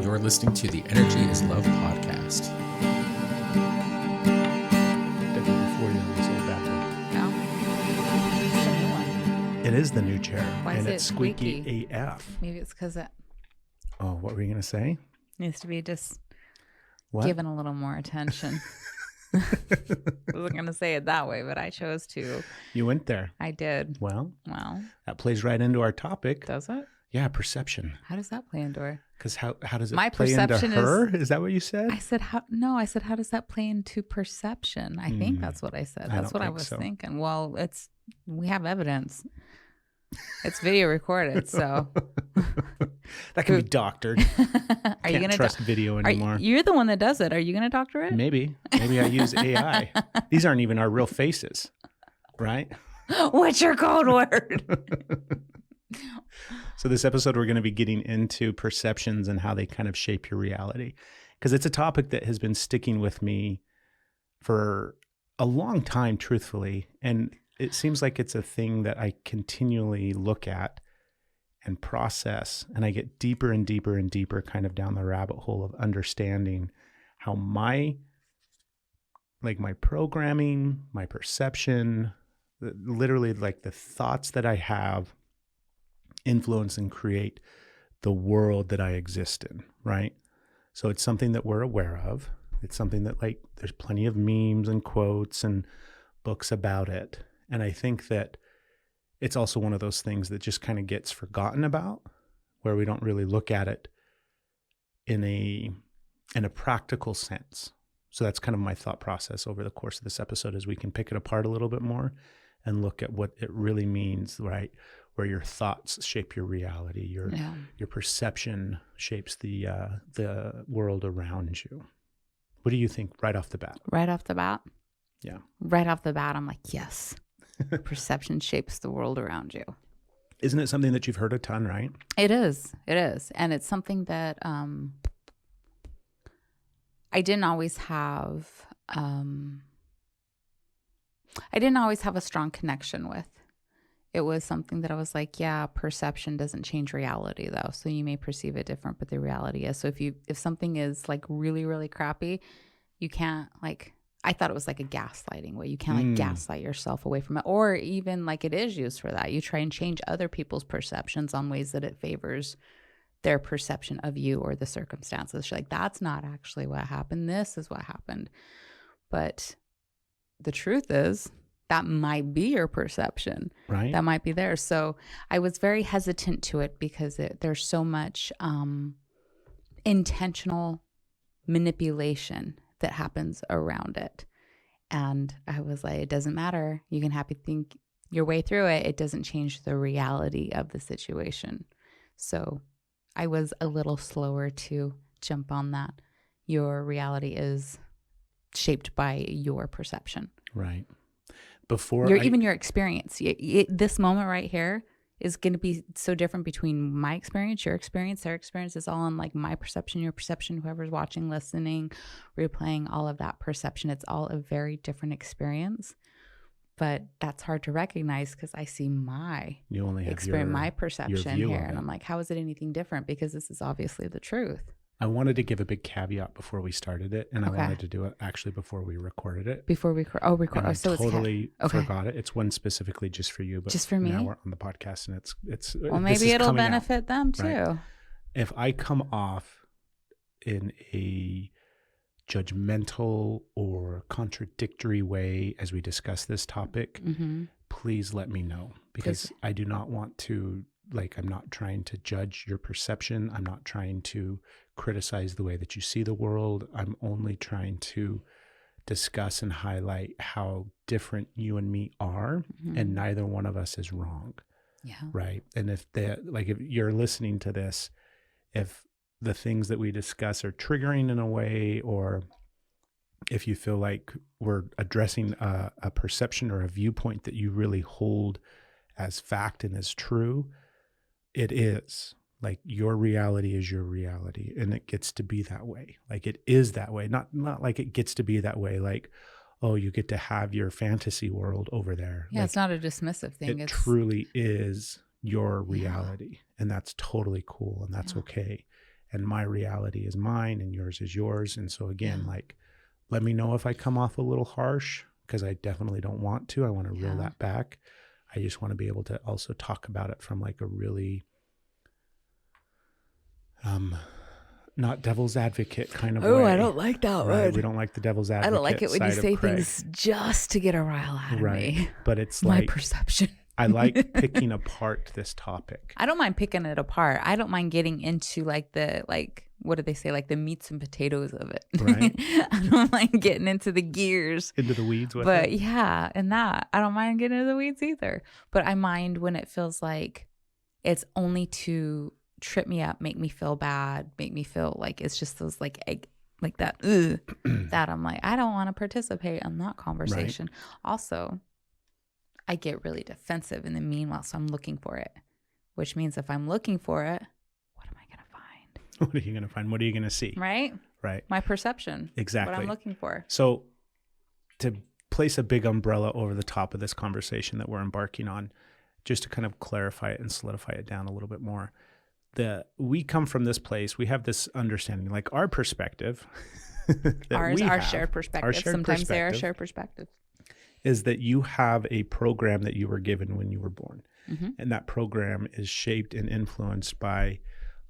You're listening to the Energy is Love podcast. Before you on this old bad boy. No. It's the new one. It is the new chair. Why and is it's it squeaky squeaky? AF. Maybe it's because it Oh, what were you going to say? needs to be just What? given a little more attention. I wasn't going to say it that way, but I chose to. You went there. I did. Well, Well, that plays right into our topic. does it? Yeah, perception. How does that play into her? Because how does it My play into perception her? Is that what you said? I said, how does that play into perception? I think that's what I said. I That's don't what I think was so. thinking. Well, we have evidence. It's video recorded, so. That can be doctored. Are you Can't going to trust video anymore. You're the one that does it. Are you going to doctor it? Maybe I use AI. These aren't even our real faces, right? What's your code word? So this episode, we're going to be getting into perceptions and how they kind of shape your reality, because it's a topic that has been sticking with me for a long time, truthfully. And it seems like it's a thing that I continually look at and process, and I get deeper and deeper and deeper kind of down the rabbit hole of understanding how my programming, my perception, literally like the thoughts that I have influence and create the world that I exist in, right? So it's something that we're aware of. It's something that there's plenty of memes and quotes and books about it. And I think that it's also one of those things that just kind of gets forgotten about, where we don't really look at it in a practical sense. So that's kind of my thought process over the course of this episode, is we can pick it apart a little bit more and look at what it really means, right? Where your thoughts shape your reality, your perception shapes the world around you. What do you think right off the bat? Right off the bat? Yeah. Right off the bat, I'm like, yes. Perception shapes the world around you. Isn't it something that you've heard a ton, right? It is. It is. And it's something that I didn't always have a strong connection with. It was something that I was like, yeah, perception doesn't change reality though. So you may perceive it different, but the reality is. So if something is like really, really crappy, you can't I thought it was like a gaslighting way. You can't gaslight yourself away from it. Or even it is used for that. You try and change other people's perceptions on ways that it favors their perception of you or the circumstances. You're like, that's not actually what happened. This is what happened. But the truth is, that might be your perception. Right. That might be there. So I was very hesitant to it because there's so much intentional manipulation that happens around it. And I was like, it doesn't matter. You can happy think your way through it. It doesn't change the reality of the situation. So I was a little slower to jump on that. Your reality is shaped by your perception. Right. Even your experience. This moment right here is going to be so different between my experience, your experience, their experience. Is all on my perception, your perception, whoever's watching, listening, replaying, all of that perception. It's all a very different experience. But that's hard to recognize because I see my experience, my perception here. And I'm like, how is it anything different? Because this is obviously the truth. I wanted to give a big caveat before we started it, and I wanted to do it actually before we recorded it. Before we record. And I totally forgot it. It's one specifically just for you, but just for me. Now we're on the podcast, and it's. Well, maybe it'll benefit them too. Right? If I come off in a judgmental or contradictory way as we discuss this topic, please let me know, because I do not want to. I'm not trying to judge your perception. I'm not trying to criticize the way that you see the world. I'm only trying to discuss and highlight how different you and me are, and neither one of us is wrong. Yeah. Right. And if you're listening to this, if the things that we discuss are triggering in a way, or if you feel like we're addressing a perception or a viewpoint that you really hold as fact and as true, it is. Your reality is your reality, and it gets to be that way. It is that way. Not like it gets to be that way. Oh, you get to have your fantasy world over there. Yeah, it's not a dismissive thing. It truly is your reality, and that's totally cool, and that's okay. and my reality is mine and yours is yours. And so again, Yeah. like, let me know if I come off a little harsh, because I definitely don't want to. I want to reel Yeah. that back. I just want to be able to also talk about it from like a really not devil's advocate kind of way. Oh, I don't like that right? word. We don't like the devil's advocate. I don't like it when you side of say Craig. things just to get a rile out of Right. me. But it's My like, perception. I like picking apart this topic. I don't mind picking it apart. I don't mind getting into like the, like, what do they say? Like the meats and potatoes of it. Right. I don't mind getting into the gears. Into the weeds with But it. yeah, and that, I don't mind getting into the weeds either. But I mind when it feels like it's only to trip me up, make me feel bad, make me feel like it's just those like egg, like that, that I'm like, I don't want to participate in that conversation. Right. Also, I get really defensive in the meanwhile, so I'm looking for it, which means if I'm looking for it, what am I going to find? What are you going to find? What are you going to see? Right? Right. My perception. Exactly. What I'm looking for. So to place a big umbrella over the top of this conversation that we're embarking on, just to kind of clarify it and solidify it down a little bit more, we come from this place, we have this understanding, like our perspective, our shared perspective. Sometimes they are shared perspectives. Is that you have a program that you were given when you were born. Mm-hmm. And that program is shaped and influenced by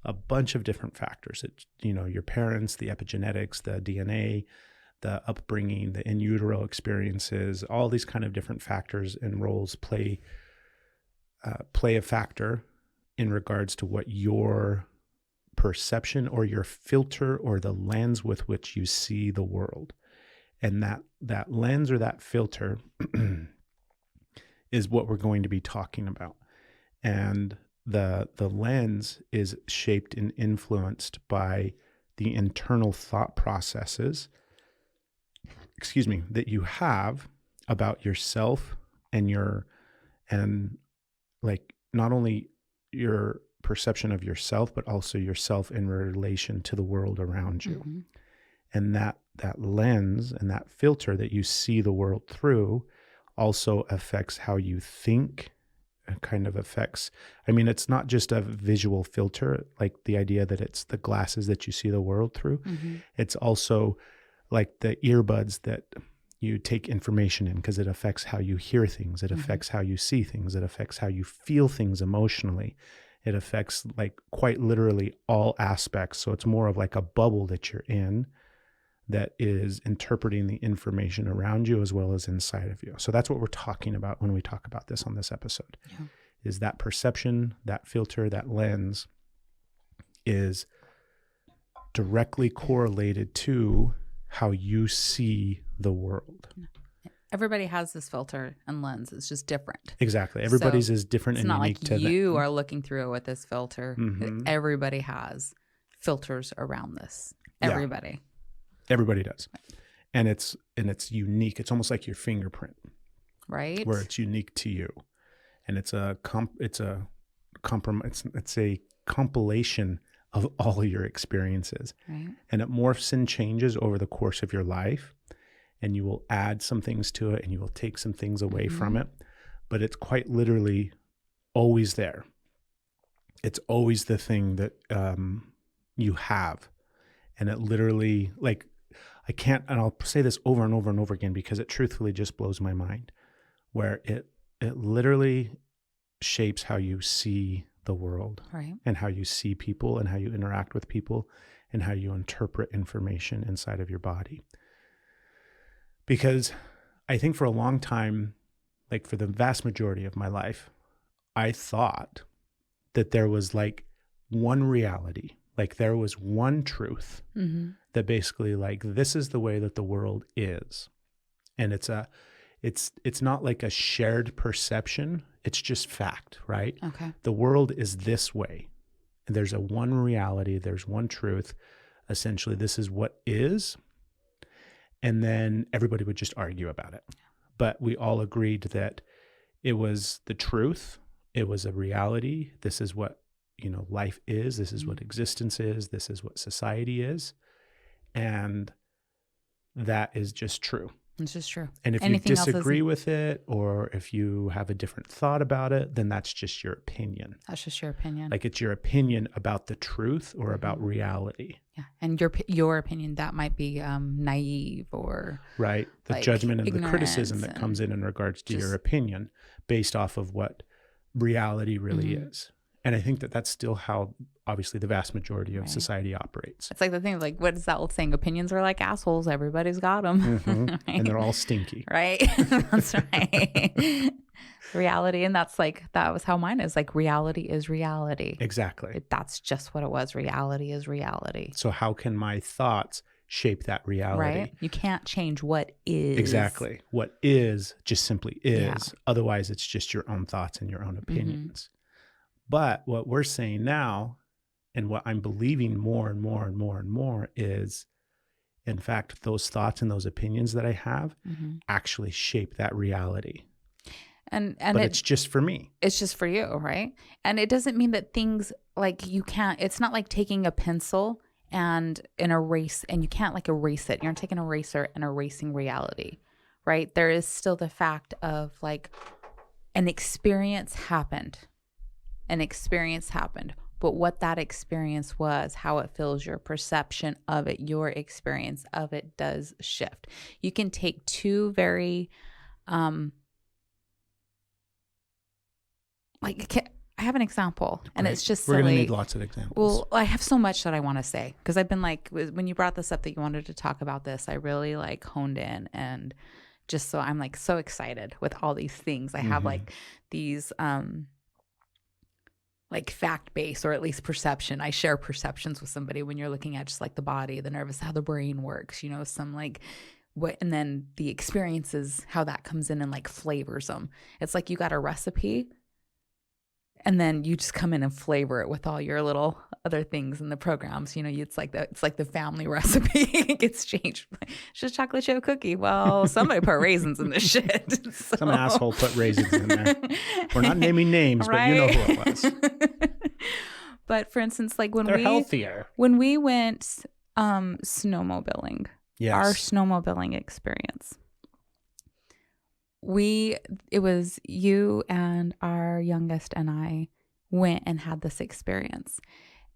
a bunch of different factors. It's, your parents, the epigenetics, the DNA, the upbringing, the in utero experiences, all these kind of different factors and roles play a factor in regards to what your perception or your filter or the lens with which you see the world. And that lens or that filter is what we're going to be talking about. And the lens is shaped and influenced by the internal thought processes, that you have about yourself and like not only your perception of yourself, but also yourself in relation to the world around you. Mm-hmm. And that lens and that filter that you see the world through also affects how you think. It kind of affects, it's not just a visual filter, like the idea that it's the glasses that you see the world through. Mm-hmm. It's also like the earbuds that you take information in, because it affects how you hear things. It mm-hmm. affects how you see things. It affects how you feel things emotionally. It affects like quite literally all aspects. So it's more of like a bubble that you're in that is interpreting the information around you as well as inside of you. So that's what we're talking about when we talk about this on this episode. Yeah. Is that perception, that filter, that lens is directly correlated to how you see the world. Everybody has this filter and lens. It's just different. Exactly. Everybody's is different and unique to them. It's not like you are looking through it with this filter. Mm-hmm. Everybody has filters around this. Everybody. Yeah. Everybody does. And it's unique. It's almost like your fingerprint. Right. Where it's unique to you. And it's a compilation of all your experiences. Right. And it morphs and changes over the course of your life. And you will add some things to it and you will take some things away mm-hmm. from it. But it's quite literally always there. It's always the thing that you have. And it literally, like, I can't, and I'll say this over and over and over again because it truthfully just blows my mind, where it literally shapes how you see the world. Right. And how you see people and how you interact with people and how you interpret information inside of your body. Because I think for a long time, like for the vast majority of my life, I thought that there was like one reality, like there was one truth mm-hmm. that basically like, this is the way that the world is. And it's not like a shared perception. It's just fact, right? Okay. The world is this way. And there's a one reality. There's one truth. Essentially, this is what is. And then everybody would just argue about it. But we all agreed that it was the truth. It was a reality. This is what, life is. This is what existence is. This is what society is. And that is just true. This is true. And if Anything you else disagree with it, or if you have a different thought about it, then that's just your opinion. That's just your opinion. Like it's your opinion about the truth or about reality. Yeah. And your opinion, that might be naive or right. The like judgment and the criticism that ignorance comes in regards to just- your opinion based off of what reality really is. And I think that that's still how obviously the vast majority of society operates. It's like the thing, like, what is that old saying? Opinions are like assholes. Everybody's got them. Right? And they're all stinky. Right. That's right. Reality. And that's like, that was how mine is. Like, reality is reality. Exactly. That's just what it was. Reality is reality. So how can my thoughts shape that reality? Right. You can't change what is. Exactly. What is just simply is. Yeah. Otherwise, it's just your own thoughts and your own opinions. But what we're saying now, and what I'm believing more and more and more and more is, in fact, those thoughts and those opinions that I have actually shape that reality. But it's just for me. It's just for you, right? And it doesn't mean that things like you can't, it's not like taking a pencil and an erase, and you can't like erase it. You're not taking an eraser and erasing reality, right? There is still the fact of like an experience happened. But what that experience was, how it feels, your perception of it, your experience of it does shift. You can take two very, I have an example, and it's just silly. We're going to need lots of examples. Well, I have so much that I want to say, because I've been like, when you brought this up that you wanted to talk about this, I really like honed in, and just so I'm like so excited with all these things. I have like these, like fact-based, or at least perception. I share perceptions with somebody when you're looking at just like the body, the nervous, how the brain works, you know, some like what, and then the experiences, how that comes in and like flavors them. It's like you got a recipe and then you just come in and flavor it with all your little other things in the programs. You know, it's like the family recipe. It gets changed. It's just chocolate chip cookie. Well, somebody put raisins in this shit. So. Some asshole put raisins in there. We're not naming names, but you know who it was. But for instance, like when they're healthier. When we went snowmobiling, yes. Our snowmobiling experience, it was you and our youngest and I went and had this experience.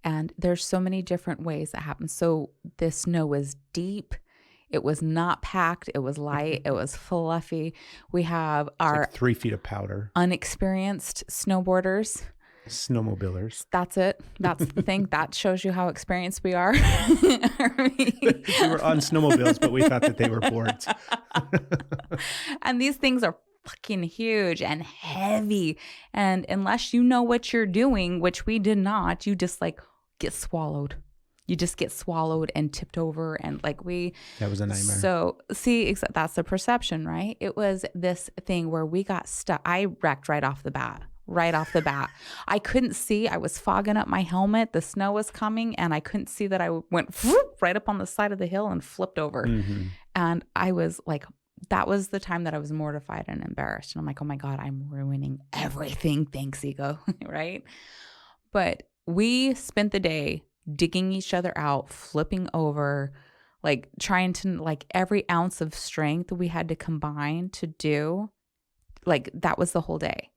And there's so many different ways that happen. So this snow was deep. It was not packed. It was light. It was fluffy. We have our like 3 feet of powder. Unexperienced snowboarders. Snowmobilers. That's it. That's the thing. That shows you how experienced we are. We were on snowmobiles, but we thought that they were boards. And these things are fucking huge and heavy. And unless you know what you're doing, which we did not, you just like get swallowed. You just get swallowed and tipped over. And like that was a nightmare. So see, that's the perception, right? It was this thing where we got stuck. I wrecked right off the bat. I couldn't see. I was fogging up my helmet. The snow was coming and I couldn't see that I went right up on the side of the hill and flipped over. And I was like, that was the time that I was mortified and embarrassed. And I'm like, oh my God, I'm ruining everything. Thanks, ego. Right? But we spent the day digging each other out, flipping over, like trying to, like every ounce of strength we had to combine to do. Like that was the whole day.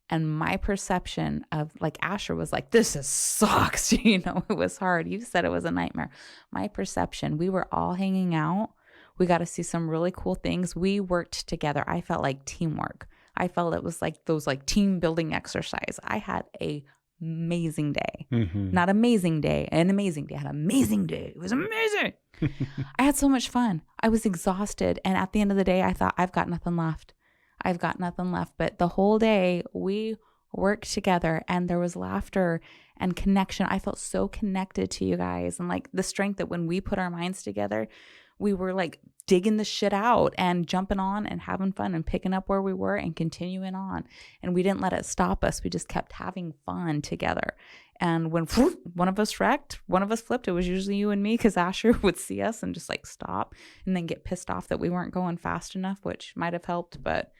And my perception of like Asher was like, this sucks. You know, it was hard. You said it was a nightmare. My perception, we were all hanging out. We got to see some really cool things. We worked together. I felt like teamwork. I felt it was like those like team building exercise. I had a amazing day. Not amazing day, an amazing day. I had an amazing day. It was amazing. I had so much fun. I was exhausted. And at the end of the day, I thought, I've got nothing left. But the whole day we worked together and there was laughter and connection. I felt so connected to you guys, and like the strength that when we put our minds together, we were like digging the shit out and jumping on and having fun and picking up where we were and continuing on. And we didn't let it stop us. We just kept having fun together. And when one of us wrecked, one of us flipped, it was usually you and me, because Asher would see us and just like stop and then get pissed off that we weren't going fast enough, which might have helped, but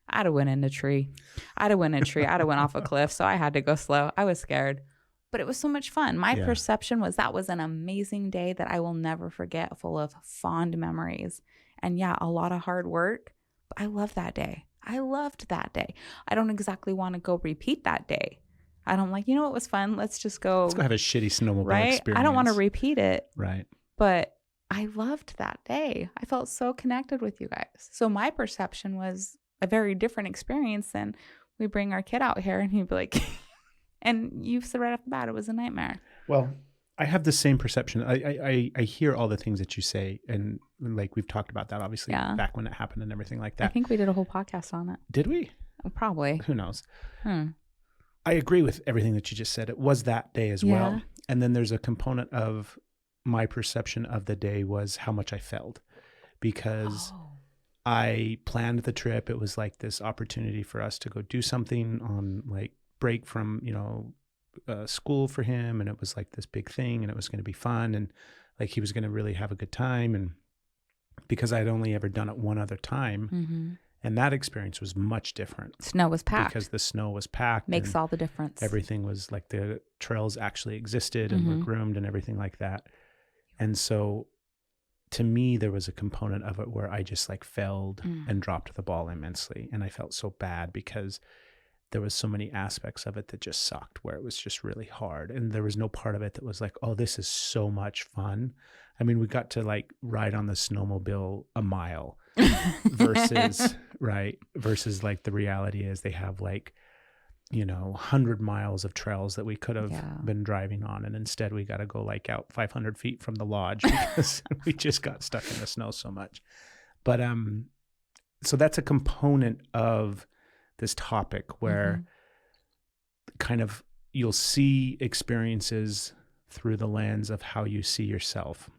I'd have went in a tree. I'd have went off a cliff. So I had to go slow. I was scared, but it was so much fun. My perception was that was an amazing day that I will never forget, full of fond memories. And yeah, a lot of hard work, but I love that day. I loved that day. I don't exactly want to go repeat that day. I don't like, it was fun. Let's go have a shitty snowmobile right? experience. I don't want to repeat it. Right. But I loved that day. I felt so connected with you guys. So my perception was a very different experience than we bring our kid out here and he'd be like, and you said right off the bat, it was a nightmare. Well, I have the same perception. I hear all the things that you say, and like we've talked about that obviously back when it happened and everything like that. I think we did a whole podcast on it. Did we? Probably. Who knows? I agree with everything that you just said. It was that day as well. And then there's a component of my perception of the day was how much I felt, because I planned the trip. It was like this opportunity for us to go do something on like break from, school for him. And it was like this big thing and it was going to be fun. And like, he was going to really have a good time. And because I'd only ever done it one other time, and that experience was much different. Snow was packed. Because the snow was packed. Makes all the difference. Everything was like the trails actually existed and were groomed and everything like that. And so to me, there was a component of it where I just like failed and dropped the ball immensely. And I felt so bad because there was so many aspects of it that just sucked, where it was just really hard. And there was no part of it that was like, oh, this is so much fun. I mean, we got to like ride on the snowmobile a mile versus like the reality is they have like, 100 miles of trails that we could have been driving on. And instead we got to go like out 500 feet from the lodge because we just got stuck in the snow so much. But, so that's a component of this topic where kind of you'll see experiences through the lens of how you see yourself.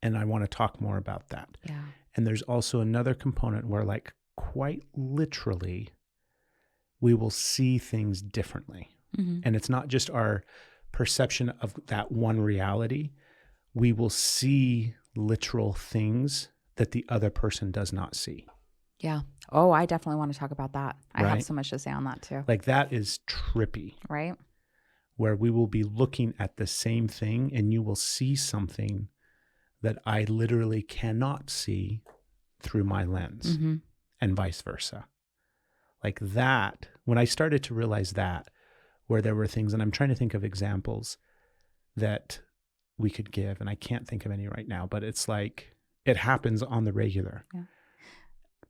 And I want to talk more about that. Yeah. And there's also another component where like quite literally we will see things differently. And it's not just our perception of that one reality. We will see literal things that the other person does not see. Yeah. Oh, I definitely want to talk about that. I have Right? so much to say on that too. Like that is trippy. Right? Where we will be looking at the same thing and you will see something that I literally cannot see through my lens and vice versa. Like that, when I started to realize that, where there were things, and I'm trying to think of examples that we could give, and I can't think of any right now, but it's like, it happens on the regular. Yeah.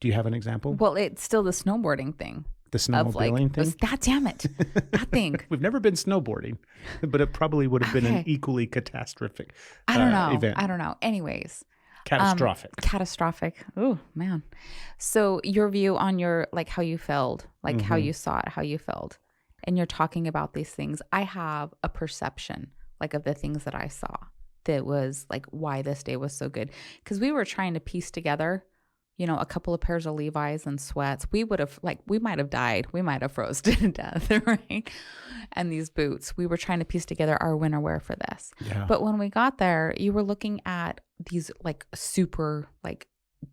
Do you have an example? Well, it's still the snowboarding thing. The snowmobiling thing? God damn it. That thing. We've never been snowboarding, but it probably would have been an equally catastrophic event. I don't know. Anyways. Catastrophic. Catastrophic. Oh, man. So your view on your, like how you felt, like how you saw it, how you felt, and you're talking about these things. I have a perception like of the things that I saw that was like why this day was so good. Because we were trying to piece together, a couple of pairs of Levi's and sweats. We might have died. We might have froze to death, right? And these boots, we were trying to piece together our winter wear for this. Yeah. But when we got there, you were looking at these like super, like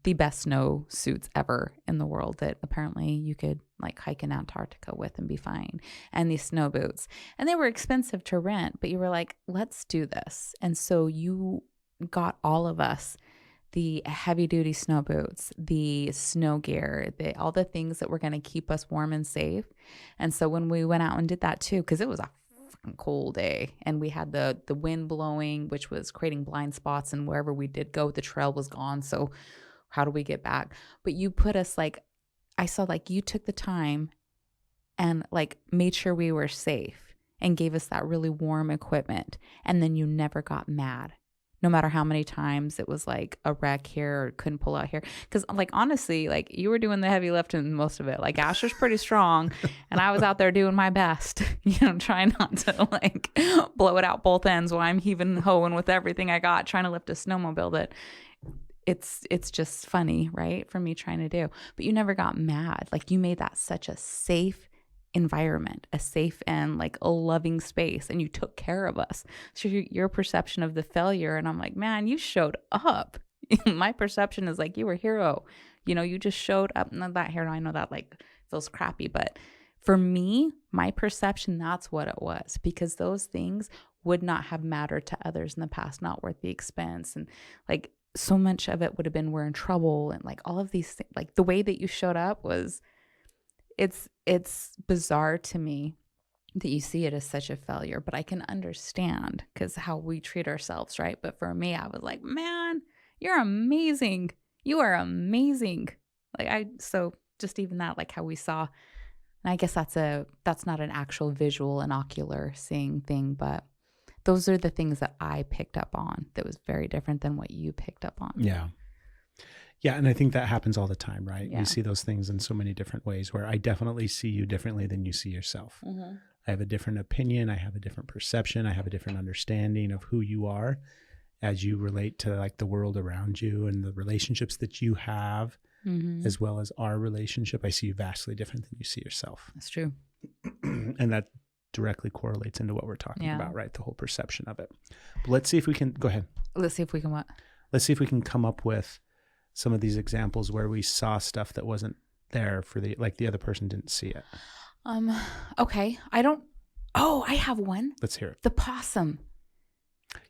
the best snow suits ever in the world that apparently you could like hike in Antarctica with and be fine. And these snow boots. And they were expensive to rent, but you were like, let's do this. And so you got all of us the heavy duty snow boots, the snow gear, all the things that were going to keep us warm and safe. And so when we went out and did that too, because it was a fucking cold day and we had the wind blowing, which was creating blind spots, and wherever we did go, the trail was gone. So how do we get back? But you put us like, I saw like you took the time and like made sure we were safe and gave us that really warm equipment. And then you never got mad. No matter how many times it was like a wreck here or couldn't pull out here. Because like, honestly, like you were doing the heavy lifting most of it. Like Asher's pretty strong and I was out there doing my best, trying not to like blow it out both ends while I'm heaving hoeing with everything I got, trying to lift a snowmobile that it's just funny, right? For me trying to do. But you never got mad. Like you made that such a safe environment, a safe and like a loving space, and you took care of us. So your perception of the failure, and I'm like, man, you showed up. My perception is like you were a hero. You just showed up. Not that hero, I know that like feels crappy, but for me, my perception, that's what it was, because those things would not have mattered to others in the past, not worth the expense. And like so much of it would have been we're in trouble and like all of these things. Like the way that you showed up was, it's bizarre to me that you see it as such a failure, but I can understand because how we treat ourselves, right? But for me, I was like, man, you're amazing. You are amazing. So just even that, like how we saw, and I guess that's not an actual visual and ocular seeing thing, but those are the things that I picked up on that was very different than what you picked up on. Yeah. Yeah. And I think that happens all the time, right? Yeah. We see those things in so many different ways where I definitely see you differently than you see yourself. Mm-hmm. I have a different opinion. I have a different perception. I have a different understanding of who you are as you relate to like the world around you and the relationships that you have, as well as our relationship. I see you vastly different than you see yourself. That's true. And that directly correlates into what we're talking about, right? The whole perception of it. But let's see if we can, go ahead. Let's see if we can what? Let's see if we can come up with some of these examples where we saw stuff that wasn't there for the other person didn't see it. Okay. I have one. Let's hear it. The possum.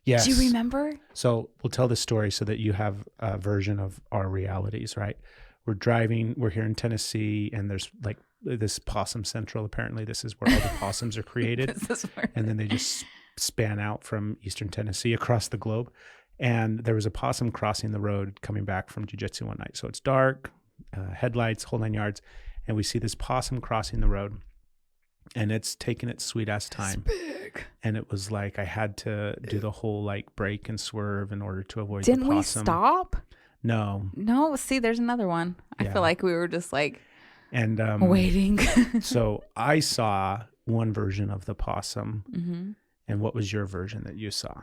Yes. Do you remember? So we'll tell this story so that you have a version of our realities, right? We're here in Tennessee, and there's like this possum central. Apparently this is where all the possums are created. And then they just span out from Eastern Tennessee across the globe. And there was a possum crossing the road coming back from jiu-jitsu one night. So it's dark, headlights, whole 9 yards. And we see this possum crossing the road, and it's taking its sweet ass time. It's big. And it was like I had to do the whole like brake and swerve in order to avoid Didn't the possum. we stop? No. See, there's another one. I feel like we were just like waiting. So I saw one version of the possum. And what was your version that you saw?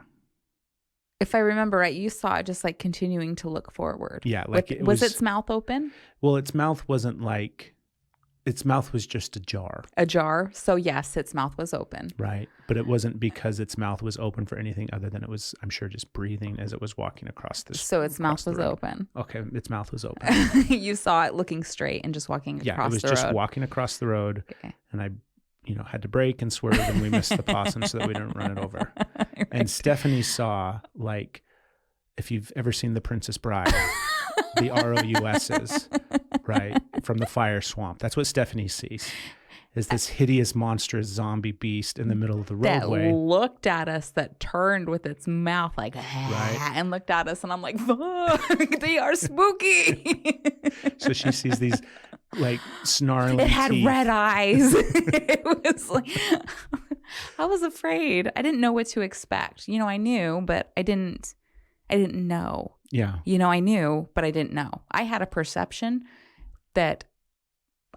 If I remember right, you saw it just like continuing to look forward. Yeah. Like was its mouth open? Well, its mouth wasn't like, its mouth was just ajar. Ajar. So yes, its mouth was open. Right. But it wasn't because its mouth was open for anything other than it was, I'm sure, just breathing as it was walking across this. So its mouth was open. Okay. Its mouth was open. You saw it looking straight and just walking across the road. Yeah, it was just walking across the road. Okay. And I, had to brake and swerve, and we missed the possum so that we didn't run it over. Right. And Stephanie saw, like, if you've ever seen The Princess Bride, the ROUSs, right, from the fire swamp. That's what Stephanie sees, is this hideous, monstrous zombie beast in the middle of the roadway. That looked at us, that turned with its mouth like, right, and looked at us, and I'm like, fuck, they are spooky. So she sees these, like, snarling It had teeth. red eyes. It was like, I was afraid. I didn't know what to expect. I knew, but I didn't know. Yeah. I knew, but I didn't know. I had a perception that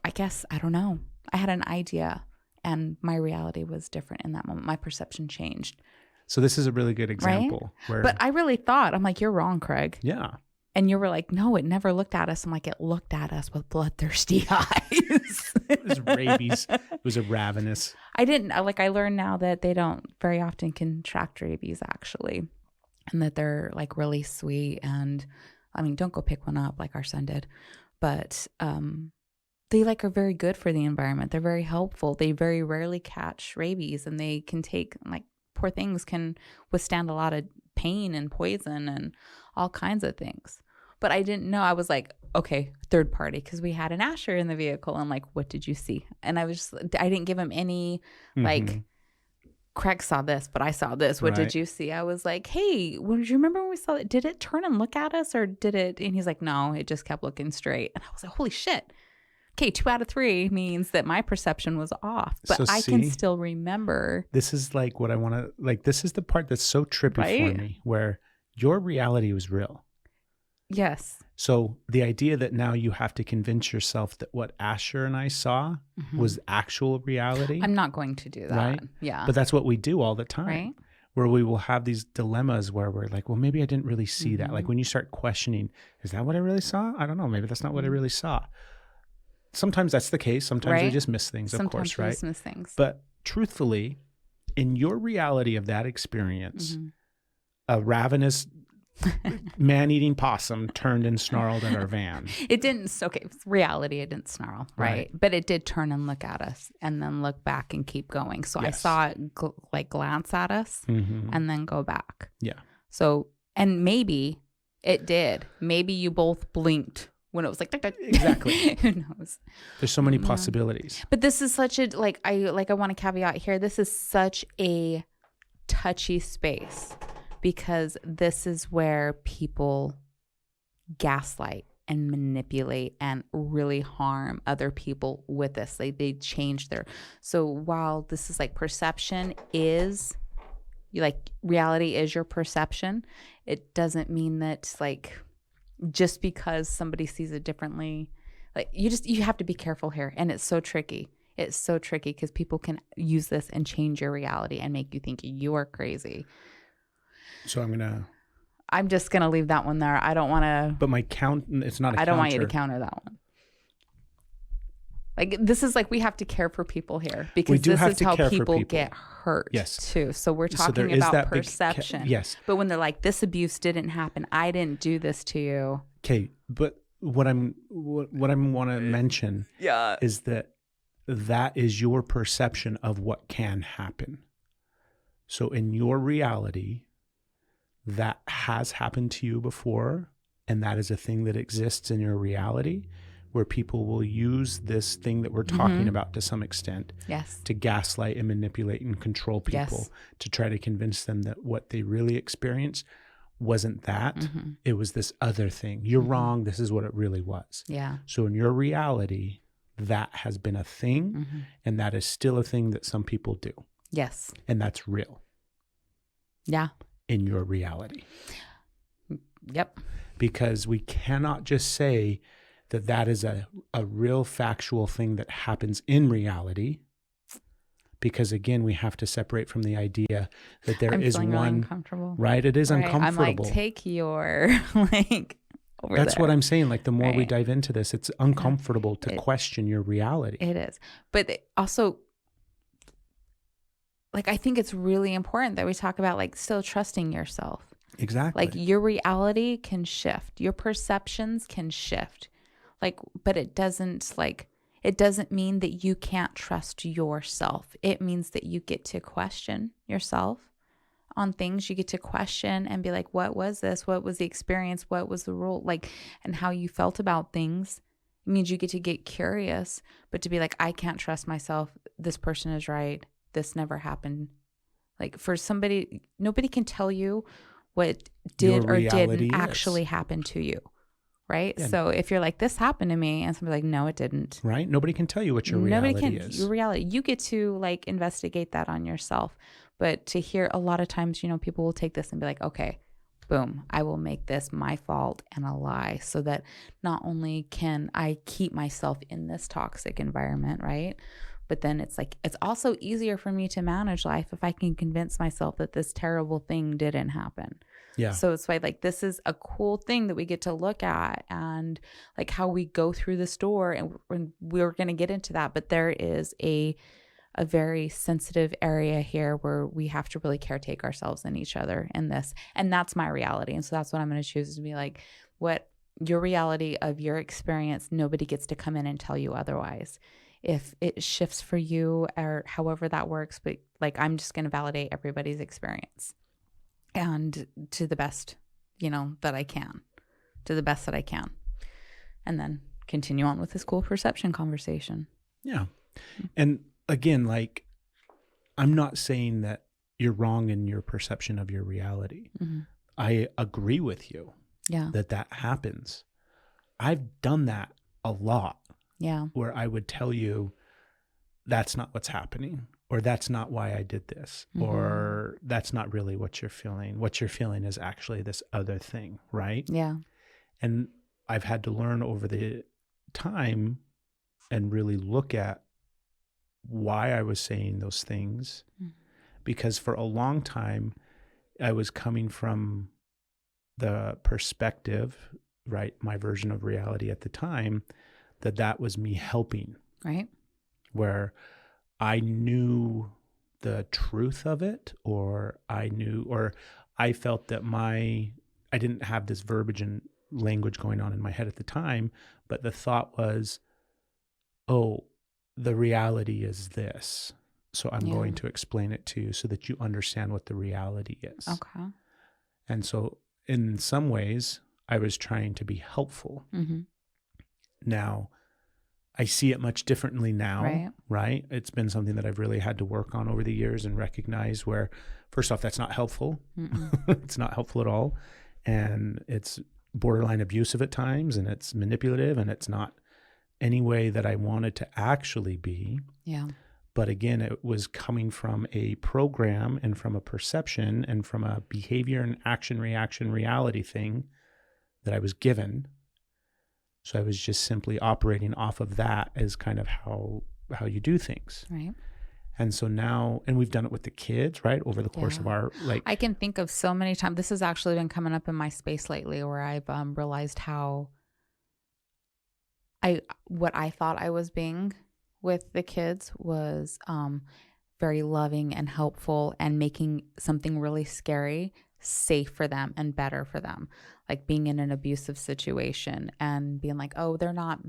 I don't know. I had an idea, and my reality was different in that moment. My perception changed. So this is a really good example. Right? But I really thought, I'm like, you're wrong, Craig. Yeah. And you were like, no, it never looked at us. I'm like, it looked at us with bloodthirsty eyes. It was rabies. It was a ravenous. I learned now that they don't very often contract rabies, actually. And that they're like really sweet. And I mean, don't go pick one up like our son did. But they like are very good for the environment. They're very helpful. They very rarely catch rabies, and they can take, like, poor things can withstand a lot of pain and poison and all kinds of things. But I didn't know. I was like, okay, third party, because we had an Asher in the vehicle. I'm like, what did you see? And I didn't give him any like, Craig saw this, but I saw this. What did you see? I was like, hey, do you remember when we saw it? Did it turn and look at us, or did it? And he's like, no, it just kept looking straight. And I was like, holy shit. Okay, 2 out of 3 means that my perception was off, but I can still remember. This is like what I want to, like, this is the part that's so trippy for me, where your reality was real. Yes. So the idea that now you have to convince yourself that what Asher and I saw was actual reality. I'm not going to do that. Right? Yeah. But that's what we do all the time. Right. Where we will have these dilemmas where we're like, well, maybe I didn't really see that. Like when you start questioning, is that what I really saw? I don't know. Maybe that's not what I really saw. Sometimes that's the case. Sometimes we just miss things, of course, right? Sometimes we just miss things. But truthfully, in your reality of that experience, a ravenous man-eating possum turned and snarled at our van. It didn't. Okay, it's reality. It didn't snarl, right? But it did turn and look at us, and then look back and keep going. So I saw it glance at us, and then go back. Yeah. So, and maybe It did. Maybe you both blinked when it was like, Exactly. Who knows? There's so many possibilities. But this is such a, I want to caveat here. This is such a touchy space because this is where people gaslight and manipulate and really harm other people with this. They change their, so while this is like perception is, like reality is your perception, it doesn't mean that like just because somebody sees it differently, like you have to be careful here. And it's so tricky. It's so tricky because people can use this and change your reality and make you think you are crazy. So I'm just going to leave that one there. I don't want to. But my count, it's not a I don't want you to counter. counter that one. Like, this is like, we have to care for people here because We do this have is to how care for people people. get hurt Yes. too. So we're So there talking is about that big perception. yes. But when they're like, this abuse didn't happen, I didn't do this to you. Okay. But what I want to mention is that is your perception of what can happen. So in your reality, that has happened to you before, and that is a thing that exists in your reality, where people will use this thing that we're talking about to some extent to gaslight and manipulate and control people to try to convince them that what they really experienced wasn't that. It was this other thing. You're wrong. This is what it really was. Yeah. So in your reality, that has been a thing, and that is still a thing that some people do. Yes. And that's real. Yeah. In your reality. Yep. Because we cannot just say that is a real factual thing that happens in reality. Because again, we have to separate from the idea that there is one, really uncomfortable. Right? It is uncomfortable. I'm like, take your over That's there. what I'm saying. Like the more we Right. dive into this, it's uncomfortable to question your reality. It is. But also, like, I think it's really important that we talk about like still trusting yourself. Exactly. Like your reality can shift, your perceptions can shift. Like, but it doesn't mean that you can't trust yourself. It means that you get to question yourself on things. You get to question and be like, what was this? What was the experience? What was the rule? Like, and how you felt about things. It means you get to get curious, but to be like, I can't trust myself. This person is right. This never happened. Like for somebody, nobody can tell you what did or didn't actually happen to you. Right. Yeah. So if you're like, this happened to me, and somebody's like, no, it didn't. Right. Nobody can tell you what your reality is. Your reality. You get to like investigate that on yourself. But to hear a lot of times, people will take this and be like, okay, boom, I will make this my fault and a lie so that not only can I keep myself in this toxic environment, right? But then it's like, it's also easier for me to manage life if I can convince myself that this terrible thing didn't happen. Yeah. So it's why like this is a cool thing that we get to look at, and like how we go through the store, and we're going to get into that. But there is a very sensitive area here where we have to really caretake ourselves and each other in this. And that's my reality. And so that's what I'm going to choose, to be like, what your reality of your experience, nobody gets to come in and tell you otherwise. If it shifts for you or however that works, but like, I'm just going to validate everybody's experience. And to the best, that I can, to the best that I can. And then continue on with this cool perception conversation. Yeah. And again, like, I'm not saying that you're wrong in your perception of your reality. I agree with you that happens. I've done that a lot. Yeah. Where I would tell you, that's not what's happening, or that's not why I did this, or that's not really what you're feeling. What you're feeling is actually this other thing, right? Yeah. And I've had to learn over the time and really look at why I was saying those things, because for a long time I was coming from the perspective, right, my version of reality at the time, that was me helping, right? Where I knew the truth of it, or I felt that I didn't have this verbiage and language going on in my head at the time, but the thought was, oh, the reality is this. So I'm going to explain it to you so that you understand what the reality is. Okay. And so in some ways, I was trying to be helpful. Mm-hmm. Now, I see it much differently now, right? It's been something that I've really had to work on over the years and recognize where, first off, that's not helpful. It's not helpful at all. And it's borderline abusive at times, and it's manipulative, and it's not any way that I wanted to actually be. Yeah. But again, it was coming from a program and from a perception and from a behavior and action, reaction, reality thing that I was given. So I was just simply operating off of that as kind of how you do things. Right. And so now, and we've done it with the kids, right? Over the course of our, I can think of so many times. This has actually been coming up in my space lately where I've realized how what I thought I was being with the kids was very loving and helpful and making something really scary safe for them and better for them. Like being in an abusive situation and being like, oh, they're not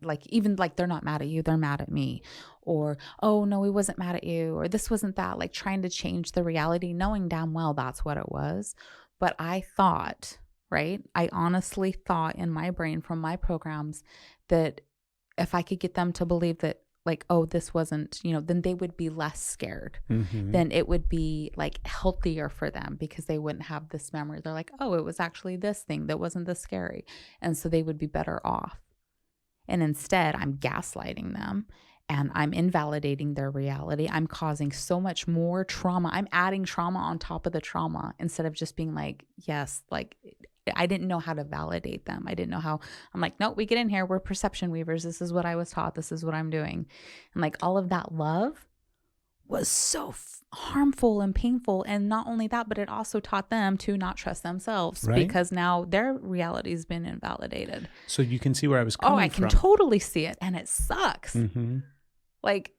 like, even like, they're not mad at you, they're mad at me. Or, oh no, he wasn't mad at you, or this wasn't that, like trying to change the reality, knowing damn well that's what it was. But I thought, right? I honestly thought in my brain from my programs that if I could get them to believe that, like, oh, this wasn't, then they would be less scared. Then it would be like healthier for them because they wouldn't have this memory. They're like, oh, it was actually this thing that wasn't this scary. And so they would be better off. And instead, I'm gaslighting them and I'm invalidating their reality. I'm causing so much more trauma. I'm adding trauma on top of the trauma instead of just being like, yes, like I didn't know how to validate them. I didn't know how. I'm like, no, we get in here. We're perception weavers. This is what I was taught. This is what I'm doing. And like all of that love was so harmful and painful. And not only that, but it also taught them to not trust themselves because now their reality has been invalidated. So you can see where I was coming from. Oh, I can totally see it. And it sucks. Like,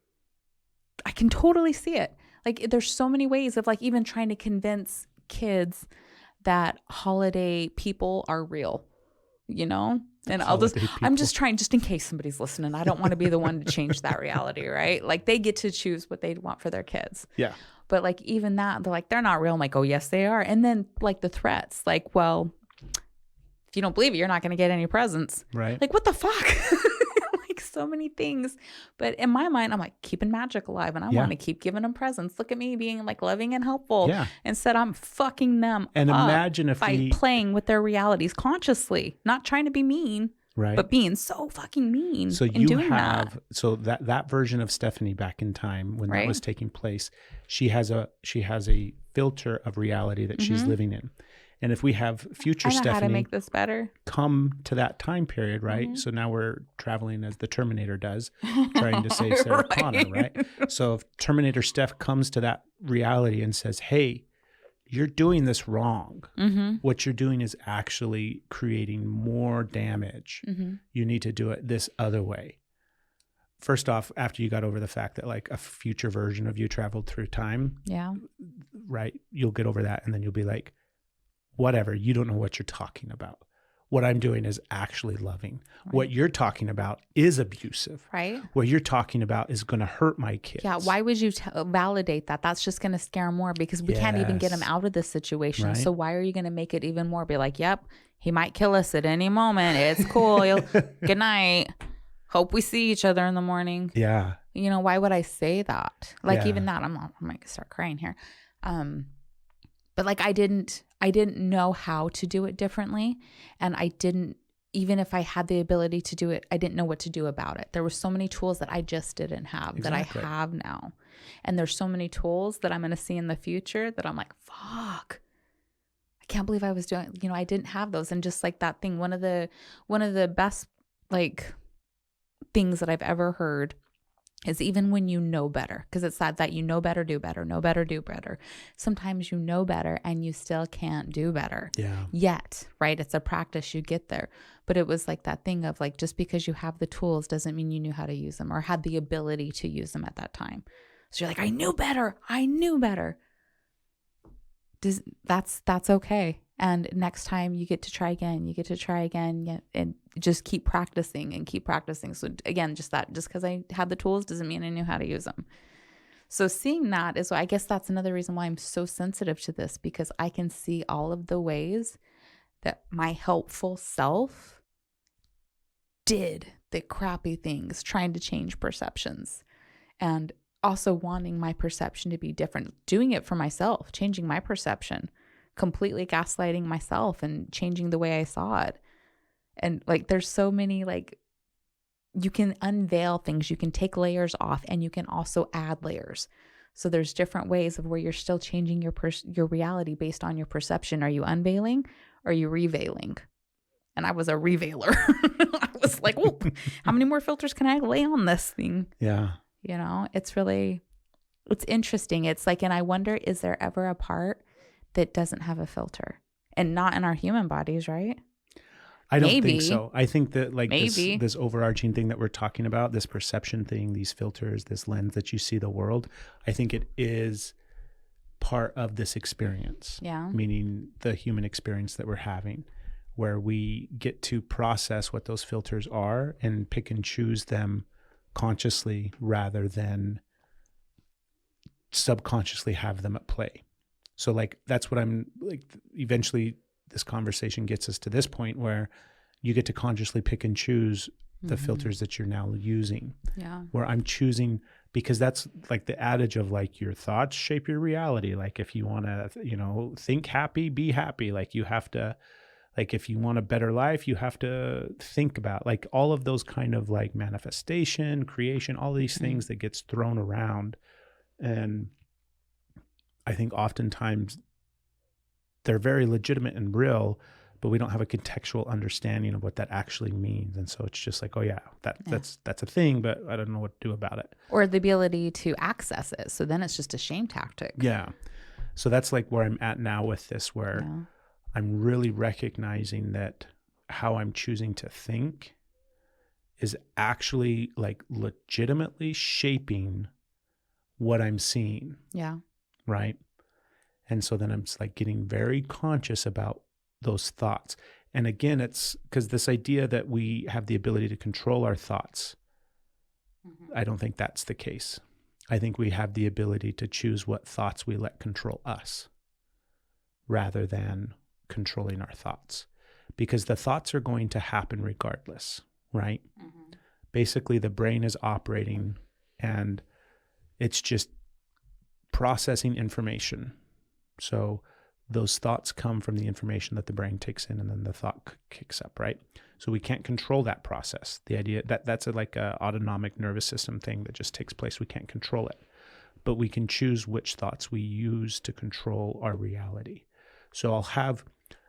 I can totally see it. Like, there's so many ways of like even trying to convince kids that holiday people are real, and I'm just trying, just in case somebody's listening, I don't want to be the one to change that reality, right? Like they get to choose what they want for their kids. Yeah. But like, even that, they're like, they're not real. I'm like, oh yes, they are. And then like the threats, like, well, if you don't believe it, you're not going to get any presents. Right. Like, what the fuck? So many things. But in my mind, I'm like keeping magic alive and I want to keep giving them presents. Look at me being like loving and helpful. Yeah. Instead, I'm fucking them and up imagine if by playing with their realities consciously, not trying to be mean, but being so fucking mean. So you have that version of Stephanie back in time when that was taking place, she has a filter of reality that she's living in. And if we have future Stephanie how to make this better, come to that time period, right? So now we're traveling as the Terminator does, trying to save Sarah Connor, right? So if Terminator Steph comes to that reality and says, hey, you're doing this wrong. What you're doing is actually creating more damage. You need to do it this other way. First off, after you got over the fact that like a future version of you traveled through time, right? You'll get over that and then you'll be like, whatever, you don't know what you're talking about. What I'm doing is actually loving. What you're talking about is abusive. Right. What you're talking about is going to hurt my kids. Yeah. Why would you validate that? That's just going to scare them more because we can't even get them out of this situation. So why are you going to make it even more? Be like, yep, he might kill us at any moment. It's cool. Good night. Hope we see each other in the morning. Yeah. Why would I say that? Like even that, I might start crying here. But like I didn't know how to do it differently. And I didn't, even if I had the ability to do it, I didn't know what to do about it. There were so many tools that I just didn't have that I have now. And there's so many tools that I'm going to see in the future that I'm like, fuck, I can't believe I was doing, I didn't have those. And just like that thing, one of the best like things that I've ever heard is even when you know better, because it's that you know better, do better, know better, do better. Sometimes you know better and you still can't do better yet, right? It's a practice, you get there. But it was like that thing of like, just because you have the tools doesn't mean you knew how to use them or had the ability to use them at that time. So you're like, I knew better. That's okay. And next time you get to try again, and just keep practicing. So again, just because I had the tools doesn't mean I knew how to use them. So seeing that is, I guess that's another reason why I'm so sensitive to this, because I can see all of the ways that my helpful self did the crappy things, trying to change perceptions and also wanting my perception to be different, doing it for myself, changing my perception, completely gaslighting myself and changing the way I saw it. And like, there's so many, like, you can unveil things, you can take layers off, and you can also add layers. So there's different ways of where you're still changing your reality based on your perception. Are you unveiling or are you reveiling? And I was a reveiler. I was like, oh, how many more filters can I lay on this thing? Yeah. You know, it's interesting. It's like, and I wonder, is there ever a part that doesn't have a filter? And not in our human bodies, right? I don't think so. I think that like Maybe. this overarching thing that we're talking about, this perception thing, these filters, this lens that you see the world, I think it is part of this experience. Yeah. Meaning the human experience that we're having, where we get to process what those filters are and pick and choose them consciously rather than subconsciously have them at play. So like, that's what I'm like, eventually this conversation gets us to this point where you get to consciously pick and choose the filters that you're now using. Yeah. Where I'm choosing, because that's like the adage of like, your thoughts shape your reality. Like if you want to, you know, think happy, be happy. Like you have to, like if you want a better life, you have to think about like all of those kind of like manifestation, creation, all these things that gets thrown around. And I think oftentimes they're very legitimate and real, but we don't have a contextual understanding of what that actually means. And so it's just like, oh yeah, that's a thing, but I don't know what to do about it. Or the ability to access it. So then it's just a shame tactic. Yeah. So that's like where I'm at now with this, where I'm really recognizing that how I'm choosing to think is actually like legitimately shaping what I'm seeing. Yeah. Right. And so then I'm just like getting very conscious about those thoughts. And again, it's because this idea that we have the ability to control our thoughts, I don't think that's the case. I think we have the ability to choose what thoughts we let control us rather than controlling our thoughts, because the thoughts are going to happen regardless, right? Basically, the brain is operating and it's just processing information. So those thoughts come from the information that the brain takes in, and then the thought kicks up, right? So we can't control that process. The idea that's like a autonomic nervous system thing that just takes place. We can't control it, but we can choose which thoughts we use to control our reality. So how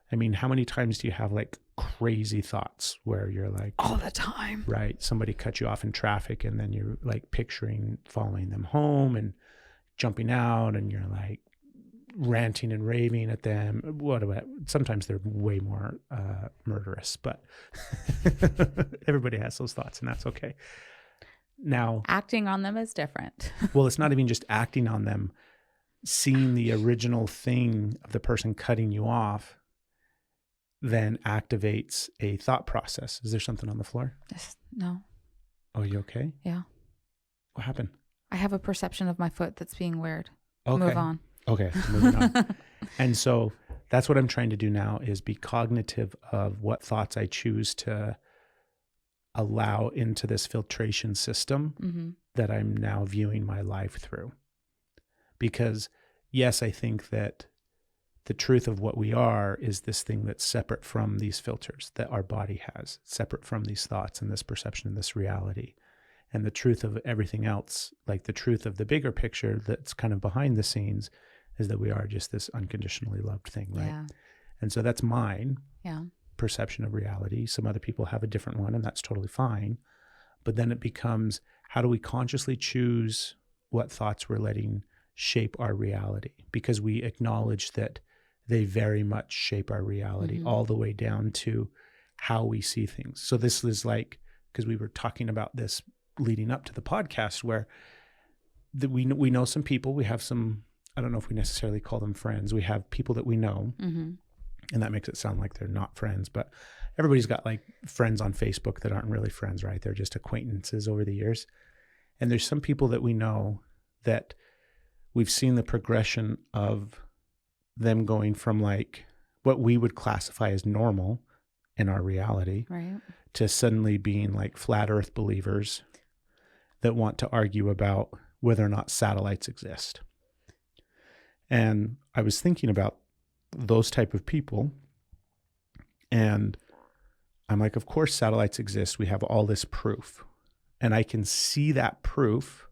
many times do you have like crazy thoughts where you're like, all the time, right? Somebody cut you off in traffic and then you're like picturing following them home and jumping out, and you're like ranting and raving at them. Sometimes they're way more murderous, but everybody has those thoughts, and that's okay. Now, acting on them is different. well, it's not even just acting on them. Seeing the original thing of the person cutting you off then activates a thought process. Is there something on the floor? No. Oh, you okay? Yeah. What happened? I have a perception of my foot that's being weird. Okay. Move on. Okay, moving on. And so that's what I'm trying to do now, is be cognitive of what thoughts I choose to allow into this filtration system that I'm now viewing my life through. Because yes, I think that the truth of what we are is this thing that's separate from these filters that our body has, separate from these thoughts and this perception and this reality. And the truth of everything else, like the truth of the bigger picture that's kind of behind the scenes, is that we are just this unconditionally loved thing, right? Yeah. And so that's mine Yeah. perception of reality. Some other people have a different one, and that's totally fine. But then it becomes, how do we consciously choose what thoughts we're letting shape our reality? Because we acknowledge that they very much shape our reality, all the way down to how we see things. So this is like, because we were talking about this leading up to the podcast, where we know some people, we have some, I don't know if we necessarily call them friends. We have people that we know, and that makes it sound like they're not friends, but everybody's got like friends on Facebook that aren't really friends, right? They're just acquaintances over the years. And there's some people that we know that we've seen the progression of them going from like, what we would classify as normal in our reality, Right. to suddenly being like flat earth believers that want to argue about whether or not satellites exist. And I was thinking about those type of people, and I'm like, of course satellites exist. We have all this proof, and I can see that proof,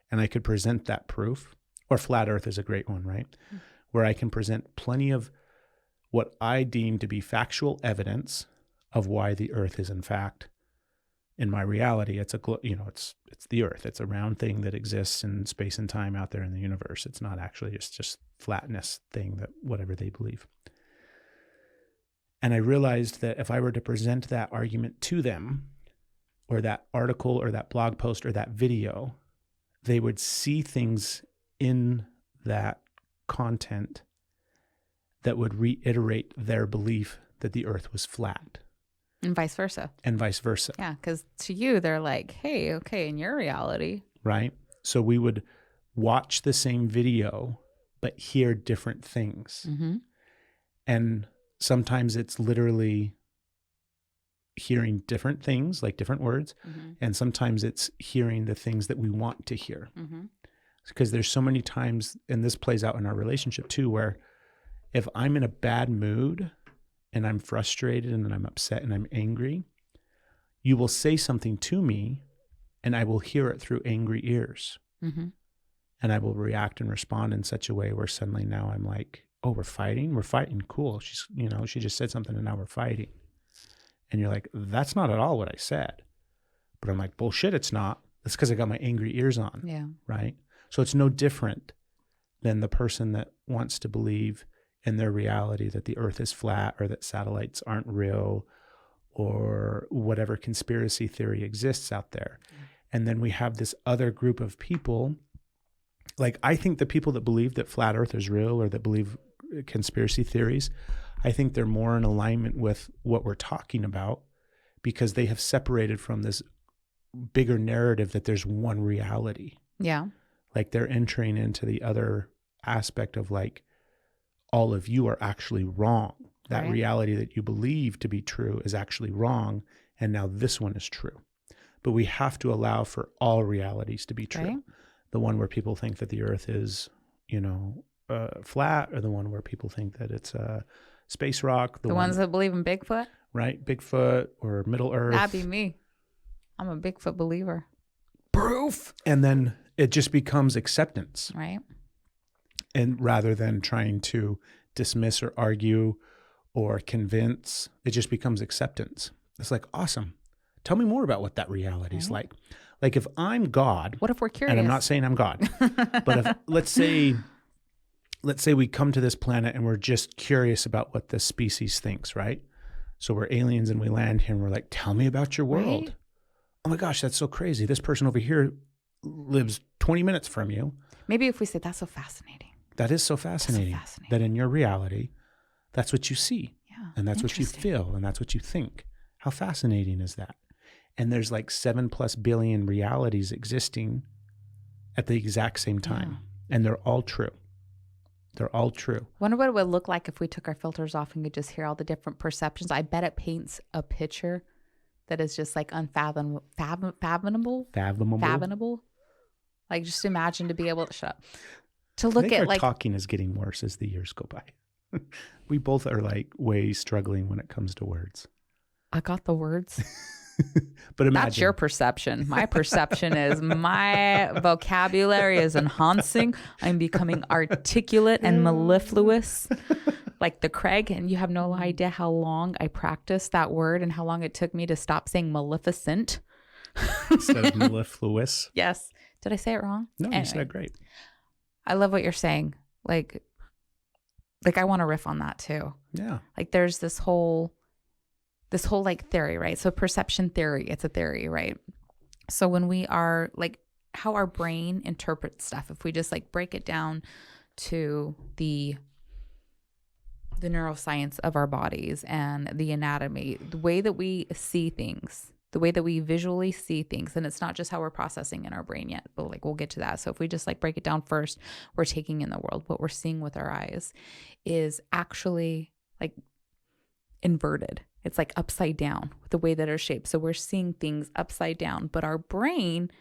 and I could present that proof. Or flat earth is a great one, right? Mm-hmm. Where I can present plenty of what I deem to be factual evidence of why the earth is in fact, in my reality, it's the earth. It's a round thing that exists in space and time out there in the universe. It's not actually just flatness thing, that whatever they believe. And I realized that if I were to present that argument to them, or that article or that blog post or that video, they would see things in that content that would reiterate their belief that the earth was flat. And vice versa. Yeah, because to you, they're like, hey, okay, in your reality. Right? So we would watch the same video, but hear different things. Mm-hmm. And sometimes it's literally hearing different things, like different words. Mm-hmm. And sometimes it's hearing the things that we want to hear. Mm-hmm. Because there's so many times, and this plays out in our relationship too, where if I'm in a bad mood and I'm frustrated and I'm upset and I'm angry, you will say something to me and I will hear it through angry ears. Mm-hmm. And I will react and respond in such a way where suddenly now I'm like, oh, we're fighting? Cool. She just said something and now we're fighting. And you're like, that's not at all what I said. But I'm like, bullshit, it's not. It's because I got my angry ears on. Yeah. Right? So it's no different than the person that wants to believe in their reality that the earth is flat or that satellites aren't real or whatever conspiracy theory exists out there. And then we have this other group of people. Like, I think the people that believe that flat earth is real or that believe conspiracy theories, I think they're more in alignment with what we're talking about, because they have separated from this bigger narrative that there's one reality. Yeah. Like, they're entering into the other aspect of like, all of you are actually wrong. That right. Reality that you believe to be true is actually wrong. And now this one is true. But we have to allow for all realities to be true. Right. The one where people think that the earth is, flat, or the one where people think that it's a space rock. The ones that believe in Bigfoot? Right. Bigfoot or Middle Earth. That'd be me. I'm a Bigfoot believer. Proof. And then it just becomes acceptance. Right. And rather than trying to dismiss or argue or convince, it just becomes acceptance. It's like, awesome. Tell me more about what that reality is like. Like, if I'm God. What if we're curious? And I'm not saying I'm God. But if, let's say we come to this planet and we're just curious about what this species thinks, right? So we're aliens and we land here and we're like, tell me about your world. Right. Oh my gosh, that's so crazy. This person over here lives 20 minutes from you. Maybe if we say, that's so fascinating. That is so fascinating. That in your reality, that's what you see. Yeah, and that's what you feel. And that's what you think. How fascinating is that? And there's like 7+ billion realities existing at the exact same time. Yeah. And they're all true. They're all true. Wonder what it would look like if we took our filters off and could just hear all the different perceptions. I bet it paints a picture that is just like unfathomable. Fathomable. Like, just imagine to be able to shut up. To look at, like, talking is getting worse as the years go by. We both are like way struggling when it comes to words. I got the words. But imagine. That's your perception. My perception is my vocabulary is enhancing. I'm becoming articulate and mellifluous like the Craig. And you have no idea how long I practiced that word and how long it took me to stop saying maleficent. Instead of mellifluous. Yes. Did I say it wrong? No, anyway. You said it great. I love what you're saying. Like I want to riff on that too. Yeah. Like, there's this whole like theory, right? So perception theory, it's a theory, right? So when we are like, how our brain interprets stuff, if we just like break it down to the neuroscience of our bodies and the anatomy, the way that we see things, the way that we visually see things, and it's not just how we're processing in our brain yet, but like, we'll get to that. So if we just like break it down first, we're taking in the world. What we're seeing with our eyes is actually like inverted. It's like upside down, the way that it's shaped. So we're seeing things upside down, but our brain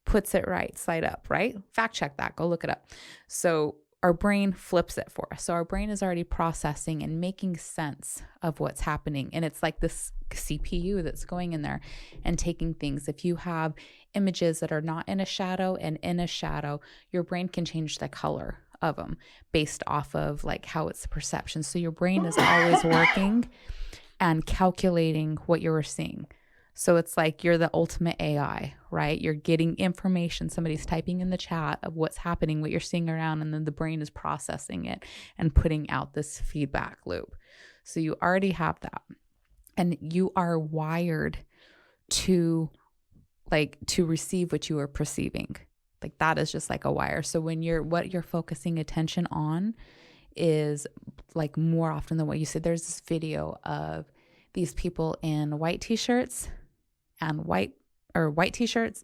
puts it right side up, right? Fact check that. Go look it up. So our brain flips it for us. So our brain is already processing and making sense of what's happening. And it's like this CPU that's going in there and taking things. If you have images that are not in a shadow and in a shadow, your brain can change the color of them based off of like how it's perception. So your brain is always working and calculating what you're seeing. So it's like you're the ultimate AI, right? You're getting information. Somebody's typing in the chat of what's happening, what you're seeing around, and then the brain is processing it and putting out this feedback loop. So you already have that. And you are wired to receive what you are perceiving. Like that is just like a wire. So when what you're focusing attention on is like more often than what you said. There's this video of these people in white t-shirts and white t-shirts,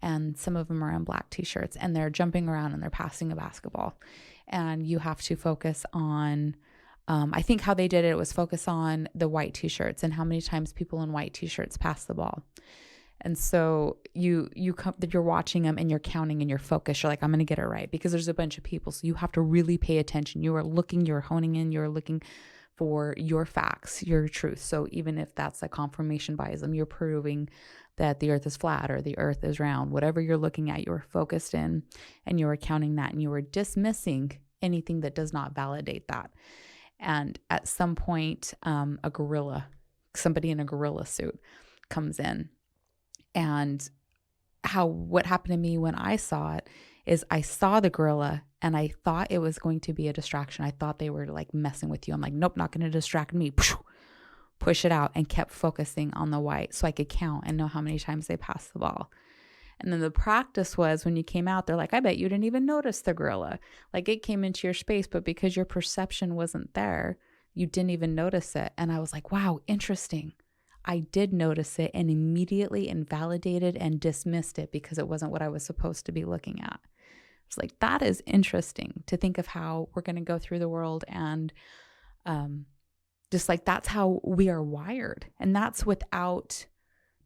and some of them are in black t-shirts, and they're jumping around and they're passing a basketball. And you have to focus on, I think how they did it was focus on the white t-shirts and how many times people in white t-shirts pass the ball. And so you're watching them and you're counting and you're focused. You're like, I'm going to get it right, because there's a bunch of people. So you have to really pay attention. You're honing in, you're looking for your facts, your truth. So even if that's a confirmation biasm, you're proving that the earth is flat or the earth is round, whatever you're looking at, you're focused in and you're counting that, and you are dismissing anything that does not validate that. And at some point, somebody in a gorilla suit comes in. And what happened to me when I saw it is I saw the gorilla and I thought it was going to be a distraction. I thought they were like messing with you. I'm like, nope, not going to distract me. Push it out, and kept focusing on the white so I could count and know how many times they passed the ball. And then the practice was when you came out, they're like, I bet you didn't even notice the gorilla. Like it came into your space, but because your perception wasn't there, you didn't even notice it. And I was like, wow, interesting. I did notice it and immediately invalidated and dismissed it because it wasn't what I was supposed to be looking at. It's like, that is interesting to think of how we're going to go through the world. And just like, that's how we are wired. And that's without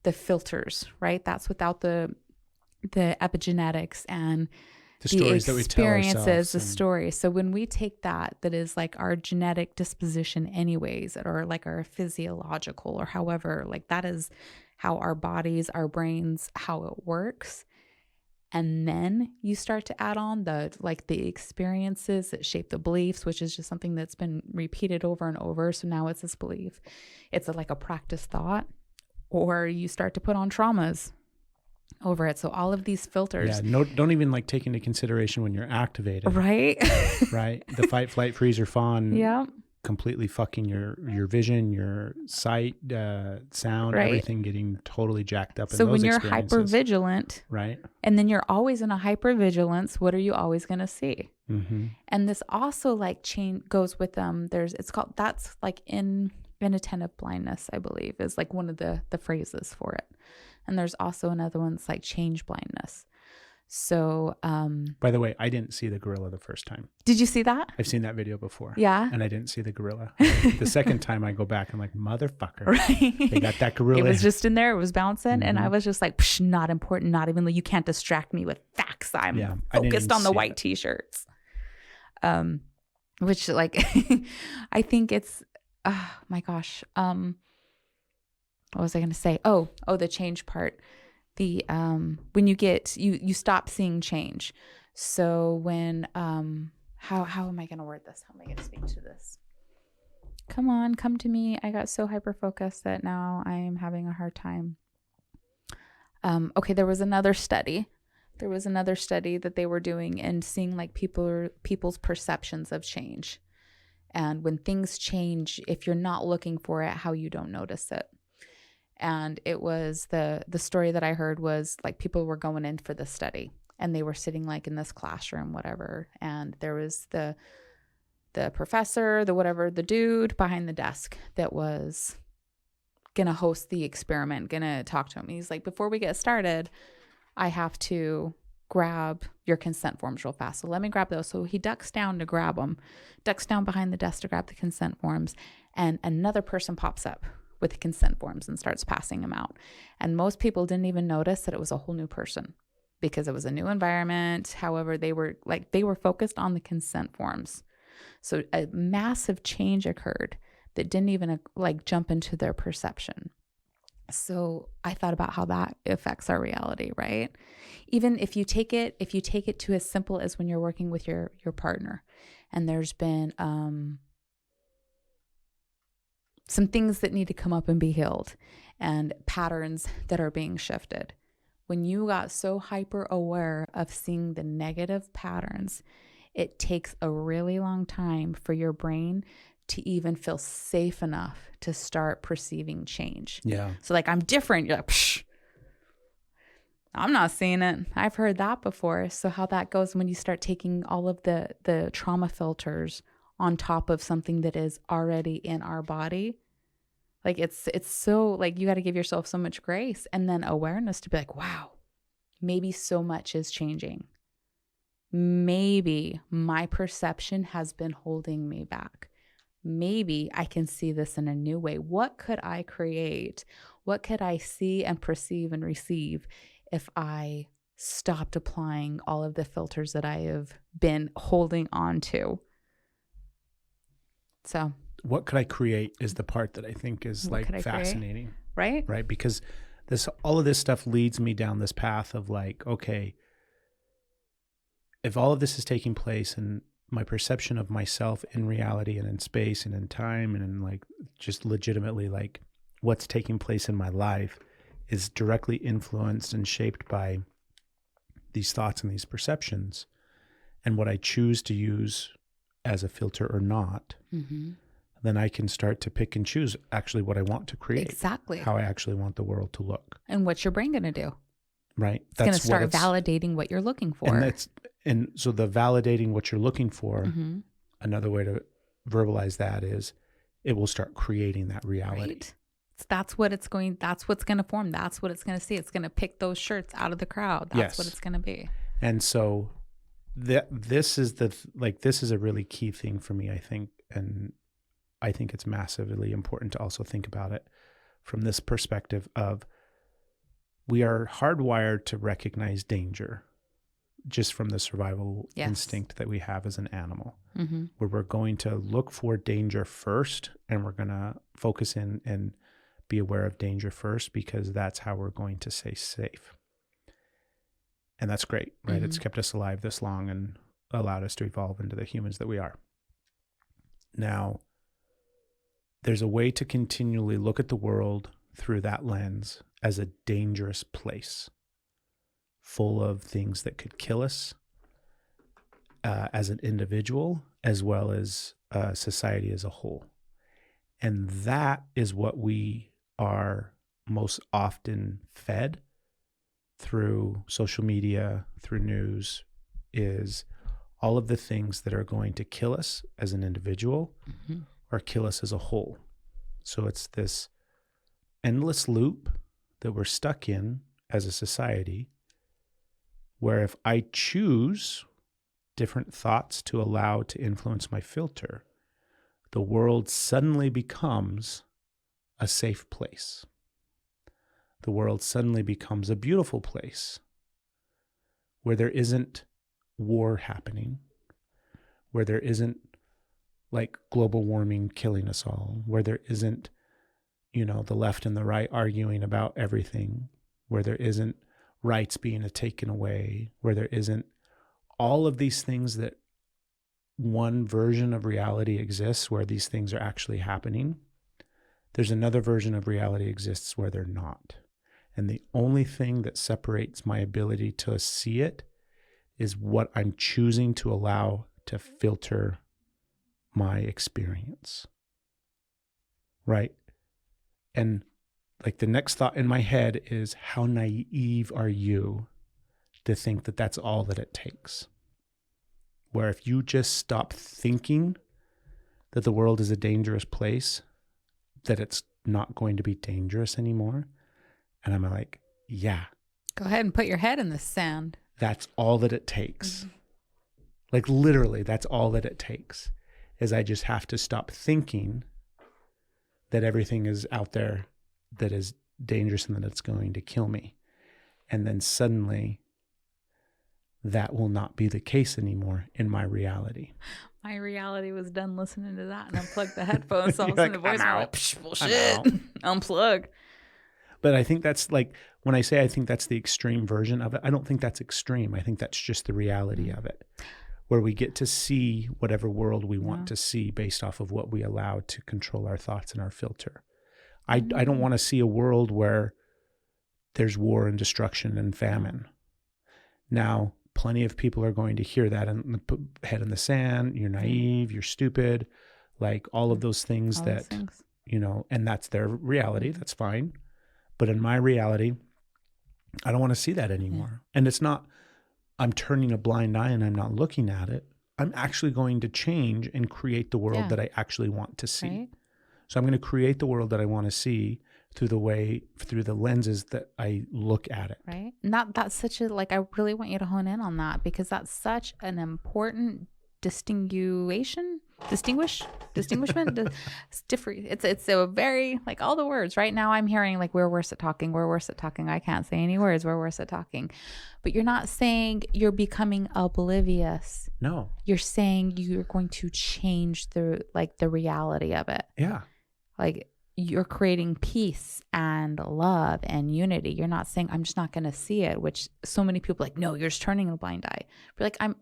the filters, right? That's without the epigenetics and the stories that we tell ourselves, the stories. So when we take that is like our genetic disposition anyways, or like our physiological, or however, like that is how our bodies, our brains, how it works. And then you start to add on the experiences that shape the beliefs, which is just something that's been repeated over and over. So now it's this belief. It's like a practice thought, or you start to put on traumas over it. So all of these filters. Yeah, don't even like take into consideration when you're activated. Right. Right. The fight, flight, freeze, or fawn. Yeah. Completely fucking your vision, your sight, sound, right. Everything getting totally jacked up. So when you're hypervigilant, right, and then you're always in a hypervigilance, what are you always going to see? Mm-hmm. And this also like goes with that's like inattentive blindness, I believe, is like one of the phrases for it. And there's also another one that's like change blindness. So, by the way, I didn't see the gorilla the first time. Did you see that? I've seen that video before. Yeah. And I didn't see the gorilla. The second time I go back, I'm like, motherfucker. Right. They got that gorilla. It was just in there. It was bouncing. Mm-hmm. And I was just like, not important. Not even, you can't distract me with facts. I'm focused on the white t-shirts. Which like, I think it's, oh my gosh. What was I going to say? Oh, the change part. When you stop seeing change. So when, how am I going to word this? How am I going to speak to this? Come to me. I got so hyper-focused that now I am having a hard time. Okay. There was another study that they were doing and seeing like people's perceptions of change. And when things change, if you're not looking for it, how you don't notice it. And it was the story that I heard was like people were going in for this study and they were sitting like in this classroom, whatever. And there was the professor, the dude behind the desk that was going to host the experiment, going to talk to him. He's like, before we get started, I have to grab your consent forms real fast. So let me grab those. So he ducks down to grab them, ducks down behind the desk to grab the consent forms. And another person pops up with the consent forms and starts passing them out. And most people didn't even notice that it was a whole new person because it was a new environment. However, they were focused on the consent forms. So a massive change occurred that didn't even jump into their perception. So I thought about how that affects our reality, right? Even if you take it to as simple as when you're working with your partner and there's been some things that need to come up and be healed and patterns that are being shifted. When you got so hyper aware of seeing the negative patterns, it takes a really long time for your brain to even feel safe enough to start perceiving change. Yeah. So I'm different. You're like, psh, I'm not seeing it. I've heard that before. So how that goes when you start taking all of the trauma filters on top of something that is already in our body. It's so you got to give yourself so much grace and then awareness to be like, wow, maybe so much is changing. Maybe my perception has been holding me back. Maybe I can see this in a new way. What could I create? What could I see and perceive and receive if I stopped applying all of the filters that I have been holding on to? So what could I create is the part that I think is fascinating. Right? Right. Because all of this stuff leads me down this path of okay, if all of this is taking place and my perception of myself in reality and in space and in time and in just legitimately what's taking place in my life is directly influenced and shaped by these thoughts and these perceptions and what I choose to use as a filter or not, then I can start to pick and choose actually what I want to create. Exactly. How I actually want the world to look. And what's your brain going to do? Right. It's going to start validating what you're looking for. And so the validating what you're looking for, another way to verbalize that is it will start creating that reality. Right. That's what's going to form. That's what it's going to see. It's going to pick those shirts out of the crowd. That's what it's going to be. And so this is a really key thing for me, I think. And I think it's massively important to also think about it from this perspective of we are hardwired to recognize danger just from the survival instinct that we have as an animal, where we're going to look for danger first and we're going to focus in and be aware of danger first because that's how we're going to stay safe. And that's great, right? It's kept us alive this long and allowed us to evolve into the humans that we are. Now, there's a way to continually look at the world through that lens as a dangerous place, full of things that could kill us as an individual, as well as society as a whole. And that is what we are most often fed through social media, through news, is all of the things that are going to kill us as an individual or kill us as a whole. So it's this endless loop that we're stuck in as a society, where if I choose different thoughts to allow to influence my filter, the world suddenly becomes a safe place. The world suddenly becomes a beautiful place where there isn't war happening, where there isn't global warming killing us all, where there isn't, the left and the right arguing about everything, where there isn't rights being taken away, where there isn't all of these things that one version of reality exists where these things are actually happening. There's another version of reality exists where they're not. And the only thing that separates my ability to see it is what I'm choosing to allow to filter my experience. Right? And the next thought in my head is, how naive are you to think that that's all that it takes? Where if you just stop thinking that the world is a dangerous place, that it's not going to be dangerous anymore. And I'm like, yeah. Go ahead and put your head in the sand. that's all that it takes. Like literally, that's all that it takes, is I just have to stop thinking that everything is out there that is dangerous and that it's going to kill me. And then suddenly that will not be the case anymore in my reality. My reality was done listening to that and unplugged the headphones. So I was You're in the like, voice. I'm I'm out. like, psh, bullshit. Unplug. But I think that's like, when I say I think that's the extreme version of it, I don't think that's extreme. I think that's just the reality of it, where we get to see whatever world we want to see based off of what we allow to control our thoughts and our filter. I don't want to see a world where there's war and destruction and famine. Now, plenty of people are going to hear that and put head in the sand. You're naive, you're stupid, like all of those things you know, and that's their reality. That's fine. But in my reality, I don't want to see that anymore. And it's not, I'm turning a blind eye and I'm not looking at it. I'm actually going to change and create the world that I actually want to see. Right. So I'm going to create the world that I want to see through the lenses that I look at it. Right. And that's such a, like, I really want you to hone in on that, because that's such an important distinguishment. It's different. It's a very, like, all the words right now I'm hearing, like, we're worse at talking. I can't say any words. We're worse at talking. But you're not saying you're becoming oblivious. No. You're saying you're going to change the reality of it. Yeah. Like, you're creating peace and love and unity. You're not saying, I'm just not going to see it, which so many people are like, no, you're just turning a blind eye. But like,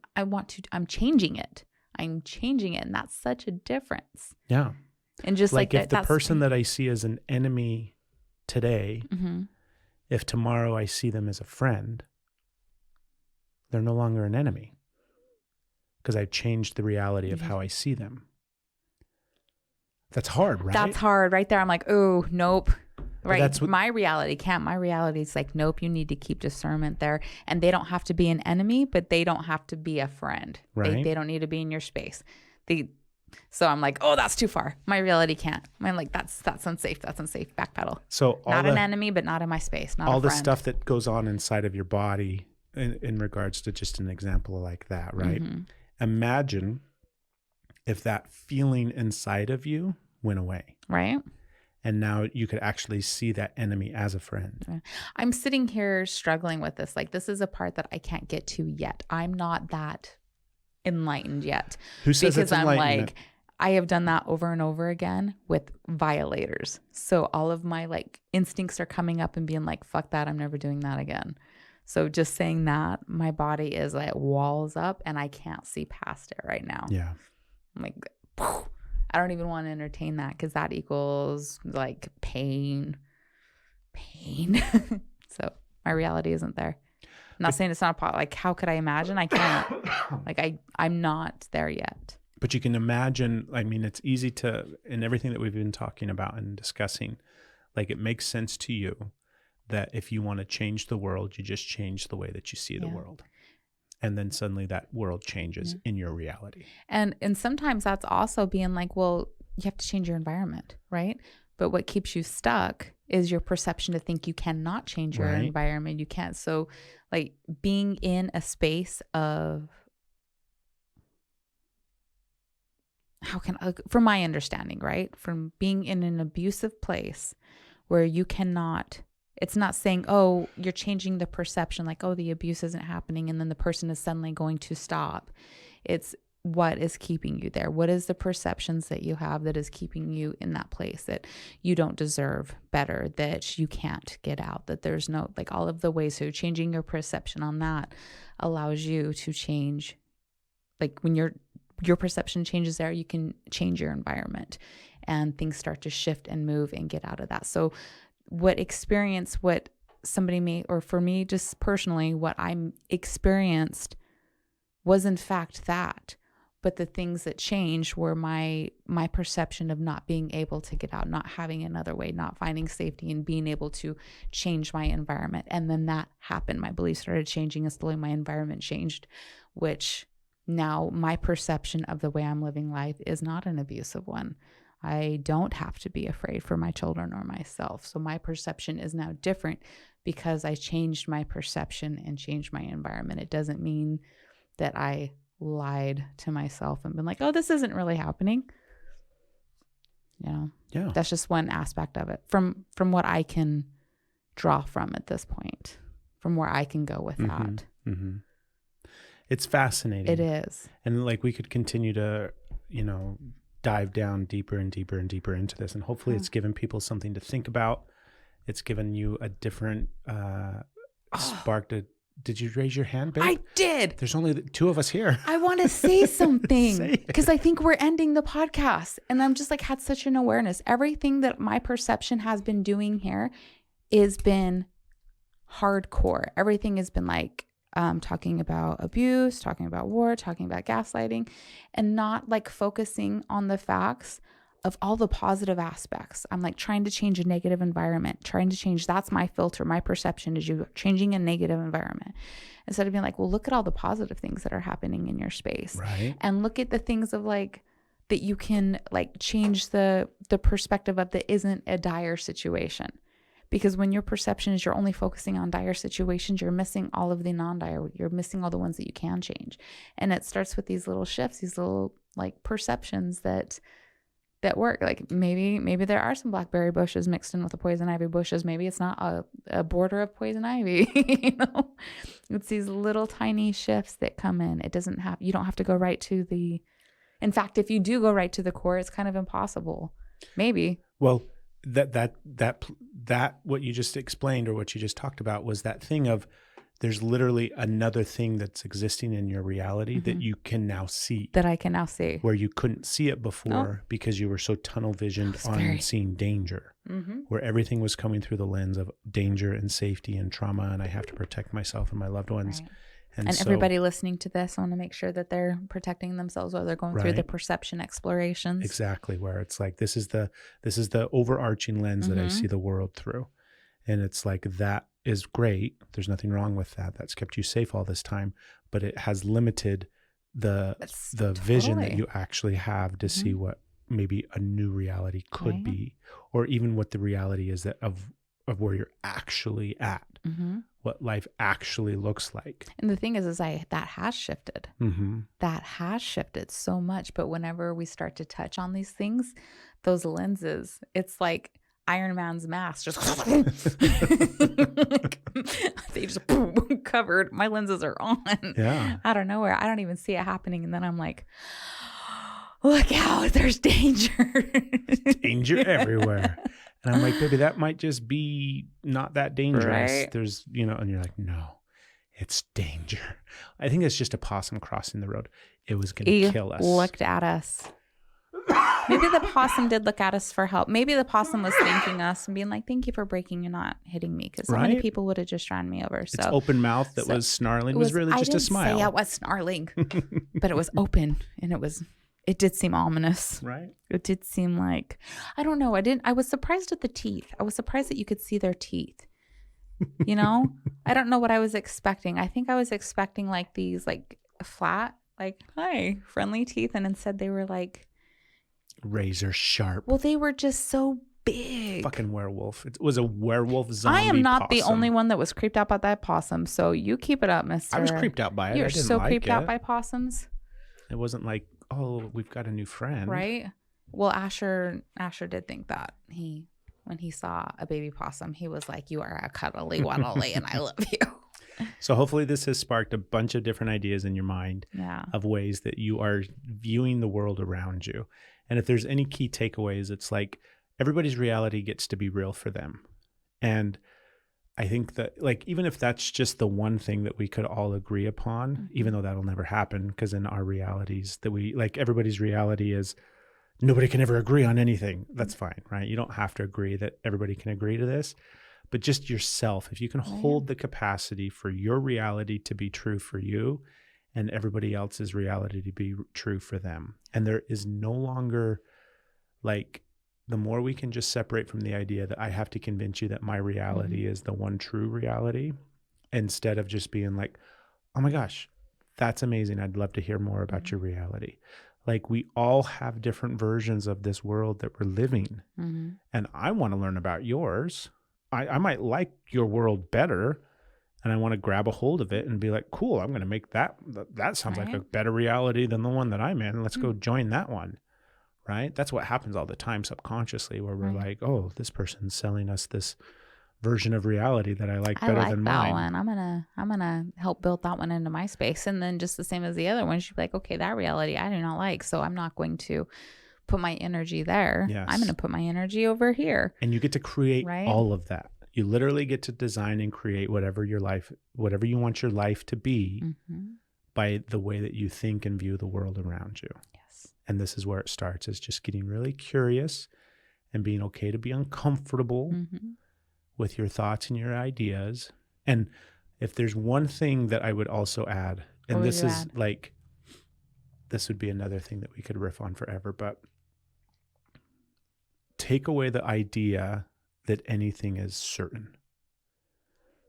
I'm changing it. I'm changing it. And that's such a difference. Yeah. And just like if the person that I see as an enemy today, if tomorrow I see them as a friend, they're no longer an enemy, because I've changed the reality of how I see them. That's hard, right? That's hard right there. I'm like, oh, nope. Right. That's what, my reality can't. My reality is like, nope, you need to keep discernment there. And they don't have to be an enemy, but they don't have to be a friend. Right. They don't need to be in your space. So I'm like, oh, that's too far. My reality can't. I'm like, that's unsafe. That's unsafe. Backpedal. So not an enemy, but not in my space. Not all a friend. the stuff that goes on inside of your body in regards to just an example like that, right? Imagine if that feeling inside of you went away. Right. And now you could actually see that enemy as a friend. I'm sitting here struggling with this. Like, this is a part that I can't get to yet. I'm not that enlightened yet. Who says it's enlightenment? I'm like, I have done that over and over again with violators. So all of my like instincts are coming up and being like, fuck that. I'm never doing that again. So just saying that, my body is like walls up and I can't see past it right now. Yeah. I'm like, phew. I don't even want to entertain that, because that equals like pain. So my reality isn't there. I'm not saying it's not like, how could I imagine? I can't. Like, I'm not there yet. But you can imagine, I mean, it's easy to, in everything that we've been talking about and discussing, like, it makes sense to you that if you want to change the world, you just change the way that you see the world. And then suddenly that world changes in your reality. And sometimes that's also being like, well, you have to change your environment, right? But what keeps you stuck is your perception to think you cannot change your environment. You can't. So like, being in a space of, from my understanding, right? From being in an abusive place where you cannot, it's not saying, oh, you're changing the perception, like, oh, the abuse isn't happening, and then the person is suddenly going to stop. It's what is keeping you there. What is the perceptions that you have that is keeping you in that place, that you don't deserve better, that you can't get out, that there's no, like, all of the ways. So changing your perception on that allows you to change. Like, when your perception changes there, you can change your environment and things start to shift and move and get out of that. So what somebody may, or for me, just personally, what I'm experienced was in fact that, but the things that changed were my perception of not being able to get out, not having another way, not finding safety, and being able to change my environment. And then that happened. My beliefs started changing, and slowly my environment changed, which now my perception of the way I'm living life is not an abusive one. I don't have to be afraid for my children or myself. So my perception is now different because I changed my perception and changed my environment. It doesn't mean that I lied to myself and been like, oh, this isn't really happening. Yeah. That's just one aspect of it from what I can draw from at this point, from where I can go with that. Mm-hmm. It's fascinating. It is. And like we could continue to, dive down deeper and deeper and deeper into this. And hopefully it's given people something to think about. It's given you a different spark to. Did you raise your hand, babe? I did. There's only 2 of us here. I want to say something because I think we're ending the podcast. And I'm just like had such an awareness. Everything that my perception has been doing here has been hardcore. Everything has been like talking about abuse, talking about war, talking about gaslighting, and not like focusing on the facts of all the positive aspects. I'm like trying to change a negative environment, that's my filter. My perception is you changing a negative environment instead of being like, well, look at all the positive things that are happening in your space. Right. And look at the things of like, that you can like change the perspective of that isn't a dire situation. Because when your perception is you're only focusing on dire situations, you're missing all of the non-dire, you're missing all the ones that you can change. And it starts with these little shifts, these little like perceptions that work. Like maybe there are some blackberry bushes mixed in with the poison ivy bushes. Maybe it's not a border of poison ivy. It's these little tiny shifts that come in. You don't have to go right to in fact, if you do go right to the core, it's kind of impossible. Maybe. Well, that what you just explained or what you just talked about was that thing of there's literally another thing that's existing in your reality that you can now see. That I can now see. Where you couldn't see it before because you were so tunnel visioned on seeing danger. Where everything was coming through the lens of danger and safety and trauma, and I have to protect myself and my loved ones. Right. And so, everybody listening to this, I want to make sure that they're protecting themselves while they're going through the perception explorations. Exactly, where it's like this is the overarching lens that I see the world through. And it's like that is great. There's nothing wrong with that. That's kept you safe all this time, but it has limited the vision that you actually have to see what maybe a new reality could be, or even what the reality is that of where you're actually at, what life actually looks like. And the thing is that has shifted. That has shifted so much. But whenever we start to touch on these things, those lenses, it's like Iron Man's mask just they just covered. My lenses are on. Yeah. Out of nowhere. I don't even see it happening. And then I'm like, look out, there's danger. Danger everywhere. And I'm like, baby, that might just be not that dangerous. Right? There's, and you're like, no, it's danger. I think it's just a possum crossing the road. It was going to kill us. Looked at us. Maybe the possum did look at us for help. Maybe the possum was thanking us and being like, thank you for breaking and not hitting me. Because so many people would have just ran me over. So its open mouth that was snarling was really just a smile. Yeah, it was snarling, but it was open and it did seem ominous. Right. It did seem like, I don't know. I was surprised at the teeth. I was surprised that you could see their teeth. I don't know what I was expecting. I think I was expecting like these like flat, like, hi, friendly teeth. And instead they were like razor sharp. Well, they were just so big. Fucking werewolf. It was a werewolf zombie. I am not possum. the only one that was creeped out by that possum. So you keep it up, mister. I was creeped out by it. You're I didn't so like creeped it. out by possums. It wasn't like, oh, we've got a new friend. Right. Well, Asher did think that when he saw a baby possum, he was like, you are a cuddly waddly and I love you. So hopefully this has sparked a bunch of different ideas in your mind of ways that you are viewing the world around you. And if there's any key takeaways, it's like everybody's reality gets to be real for them. And I think that like, even if that's just the one thing that we could all agree upon, even though that'll never happen, because in our realities that we like, everybody's reality is nobody can ever agree on anything. That's fine, right? You don't have to agree that everybody can agree to this, but just yourself, if you can hold the capacity for your reality to be true for you and everybody else's reality to be true for them. And there is no longer like, the more we can just separate from the idea that I have to convince you that my reality is the one true reality, instead of just being like, oh my gosh, that's amazing. I'd love to hear more about your reality. Like we all have different versions of this world that we're living. Mm-hmm. And I want to learn about yours. I might like your world better, and I want to grab a hold of it and be like, cool, I'm going to make that sounds like a Right. better reality than the one that I'm in. Let's go join that one. Right? That's what happens all the time subconsciously, where we're Right. like, oh, this person's selling us this version of reality that I like I better like than that mine. one. I'm gonna help build that one into my space. And then just the same as the other one, she'd be like, okay, that reality I do not like. So I'm not going to put my energy there. Yes. I'm gonna put my energy over here. And you get to create Right. all of that. You literally get to design and create whatever you want your life to be Mm-hmm. by the way that you think and view the world around you. Yes. And this is where it starts, is just getting really curious and being okay to be uncomfortable Mm-hmm. with your thoughts and your ideas. And if there's one thing that I would also add, and What would this you is add? like, this would be another thing that we could riff on forever, but take away the idea that anything is certain.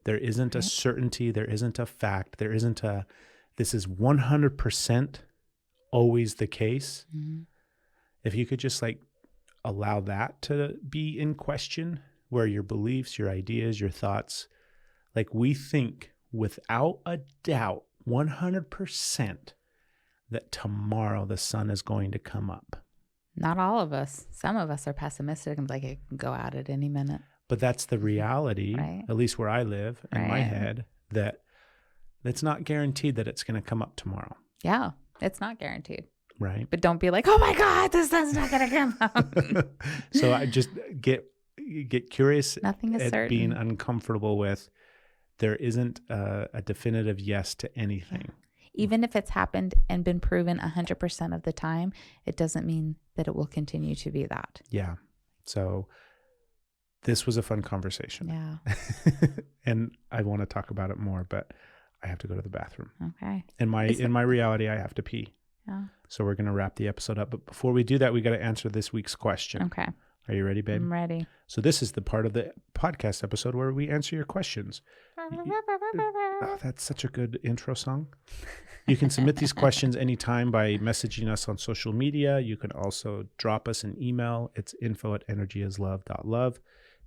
There isn't a Right. certainty. There isn't a fact. There isn't a, this is 100% always the case. Mm-hmm. If you could just like allow that to be in question, where your beliefs, your ideas, your thoughts, like we think without a doubt, 100% that tomorrow the sun is going to come up. Not all of us. Some of us are pessimistic and like it can go out at any minute. But that's the reality, Right. at least where I live in my Right. head, that it's not guaranteed that it's going to come up tomorrow. Yeah, it's not guaranteed. Right. But don't be like, oh my God, the sun's not gonna come up. So I just get curious Nothing is at certain. being uncomfortable with there isn't a definitive yes to anything. Even if it's happened and been proven 100% of the time, it doesn't mean that it will continue to be that. Yeah. So this was a fun conversation. Yeah. And I want to talk about it more, but I have to go to the bathroom. Okay. In my reality, I have to pee. Yeah. So we're going to wrap the episode up. But before we do that, we got to answer this week's question. Okay. Are you ready, babe? I'm ready. So this is the part of the podcast episode where we answer your questions. Oh, that's such a good intro song. You can submit these questions anytime by messaging us on social media. You can also drop us an email. It's info@energyislove.love.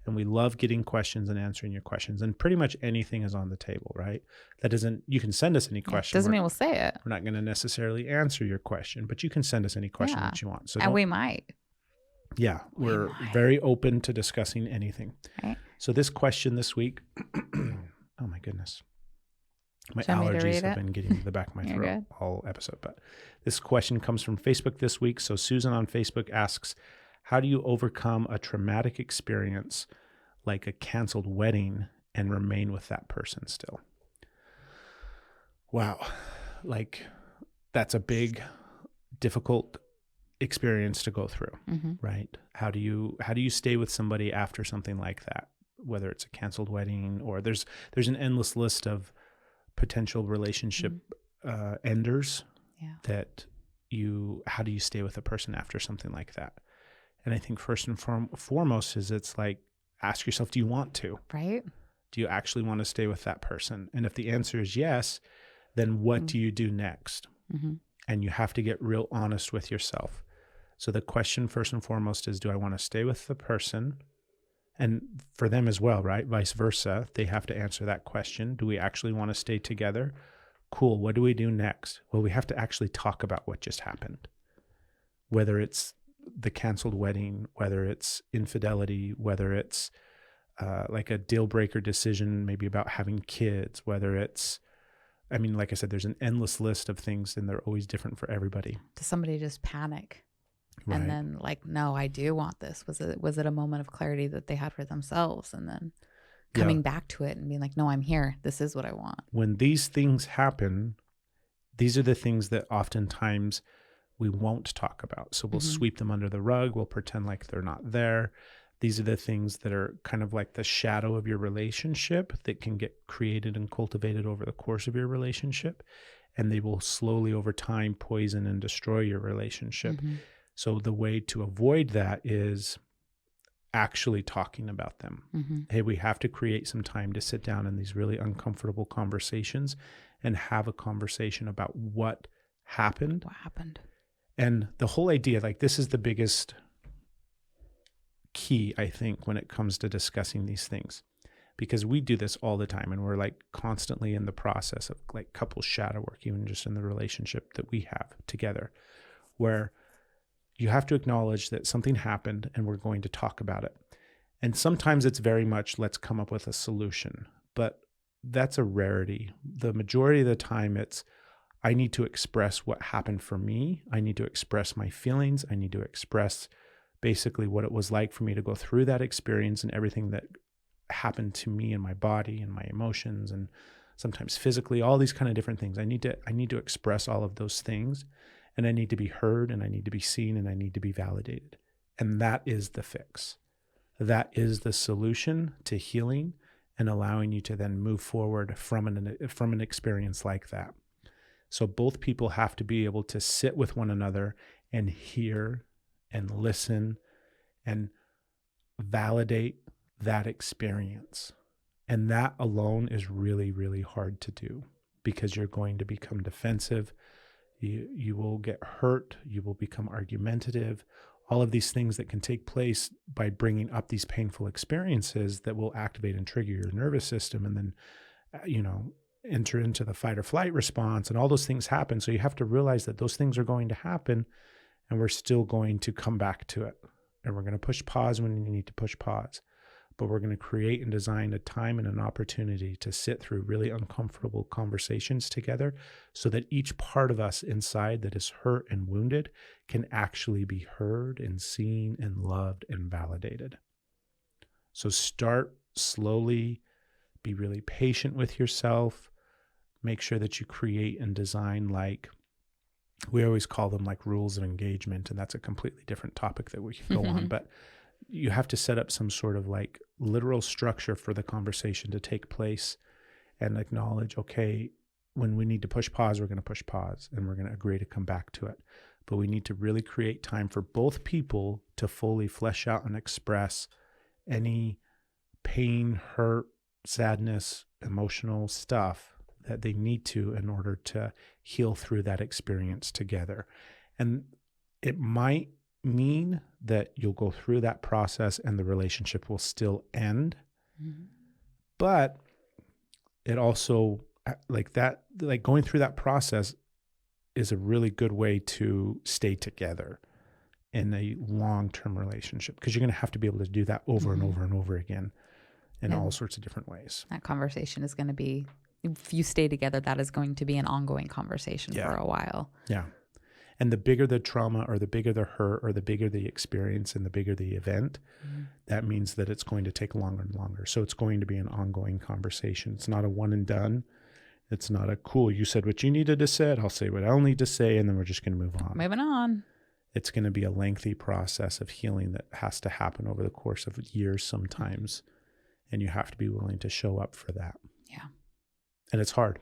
And we love getting questions and answering your questions. And pretty much anything is on the table, right? That doesn't, you can send us any question. Doesn't mean we'll say it. We're not going to necessarily answer your question, but you can send us any question Yeah. that you want. So And we might. yeah, we're very open to discussing anything. Right. So this question this week, oh my goodness. My Do you want me to allergies read have it? been getting to the back of my You're throat good. all episode. But this question comes from Facebook this week. So Susan on Facebook asks, how do you overcome a traumatic experience like a canceled wedding and remain with that person still? Wow. Like that's a big, difficult experience to go through, Mm-hmm. right? How do you stay with somebody after something like that? Whether it's a canceled wedding or there's an endless list of potential relationship enders Yeah. that how do you stay with a person after something like that? And I think first and foremost is it's like, ask yourself, do you want to? Right. Do you actually want to stay with that person? And if the answer is yes, then what do you do next? Mm-hmm. And you have to get real honest with yourself. So the question first and foremost is, do I want to stay with the person? And for them as well, right? Vice versa. They have to answer that question. Do we actually want to stay together? Cool. What do we do next? Well, we have to actually talk about what just happened. Whether it's the canceled wedding, whether it's infidelity, whether it's like a deal breaker decision, maybe about having kids, whether it's, I mean, like I said, there's an endless list of things and they're always different for everybody. Does somebody just panic? Right. And then like, no, I do want this. Was it a moment of clarity that they had for themselves? And then coming back to it and being like, no, I'm here. This is what I want. When these things happen, these are the things that oftentimes we won't talk about. So we'll sweep them under the rug. We'll pretend like they're not there. These are the things that are kind of like the shadow of your relationship that can get created and cultivated over the course of your relationship. And they will slowly over time poison and destroy your relationship. Mm-hmm. So the way to avoid that is actually talking about them. Mm-hmm. Hey, we have to create some time to sit down in these really uncomfortable conversations and have a conversation about what happened What happened? And the whole idea, like this is the biggest key, I think, when it comes to discussing these things, because we do this all the time and we're like constantly in the process of like couple shadow work, even just in the relationship that we have together, where you have to acknowledge that something happened and we're going to talk about it. And sometimes it's very much, let's come up with a solution, but that's a rarity. The majority of the time it's, I need to express what happened for me. I need to express my feelings. I need to express basically what it was like for me to go through that experience and everything that happened to me in my body and my emotions and sometimes physically, all these kind of different things. I need to express all of those things, and I need to be heard, and I need to be seen, and I need to be validated. And that is the fix. That is the solution to healing and allowing you to then move forward from an experience like that. So both people have to be able to sit with one another and hear and listen and validate that experience. And that alone is really, really hard to do, because you're going to become defensive. You will get hurt. You will become argumentative. All of these things that can take place by bringing up these painful experiences that will activate and trigger your nervous system, and then, enter into the fight or flight response, and all those things happen. So you have to realize that those things are going to happen, and we're still going to come back to it. And we're going to push pause when you need to push pause. But we're going to create and design a time and an opportunity to sit through really uncomfortable conversations together, so that each part of us inside that is hurt and wounded can actually be heard and seen and loved and validated. So start slowly, be really patient with yourself. Make sure that you create and design, like we always call them, like rules of engagement. And that's a completely different topic that we can go on. But you have to set up some sort of like literal structure for the conversation to take place, and acknowledge, okay, when we need to push pause, we're going to push pause, and we're going to agree to come back to it. But we need to really create time for both people to fully flesh out and express any pain, hurt, sadness, emotional stuff that they need to in order to heal through that experience together. And it might mean that you'll go through that process and the relationship will still end. Mm-hmm. But it also, like going through that process is a really good way to stay together in a long-term relationship, because you're going to have to be able to do that over and over and over again in all sorts of different ways. That conversation is going to be, if you stay together, that is going to be an ongoing conversation for a while. Yeah. And the bigger the trauma, or the bigger the hurt, or the bigger the experience, and the bigger the event, that means that it's going to take longer and longer. So it's going to be an ongoing conversation. It's not a one and done. It's not a cool, you said what you needed to say, I'll say what I'll need to say, and then we're just going to move on. Moving on. It's going to be a lengthy process of healing that has to happen over the course of years sometimes. And you have to be willing to show up for that. Yeah. And it's hard,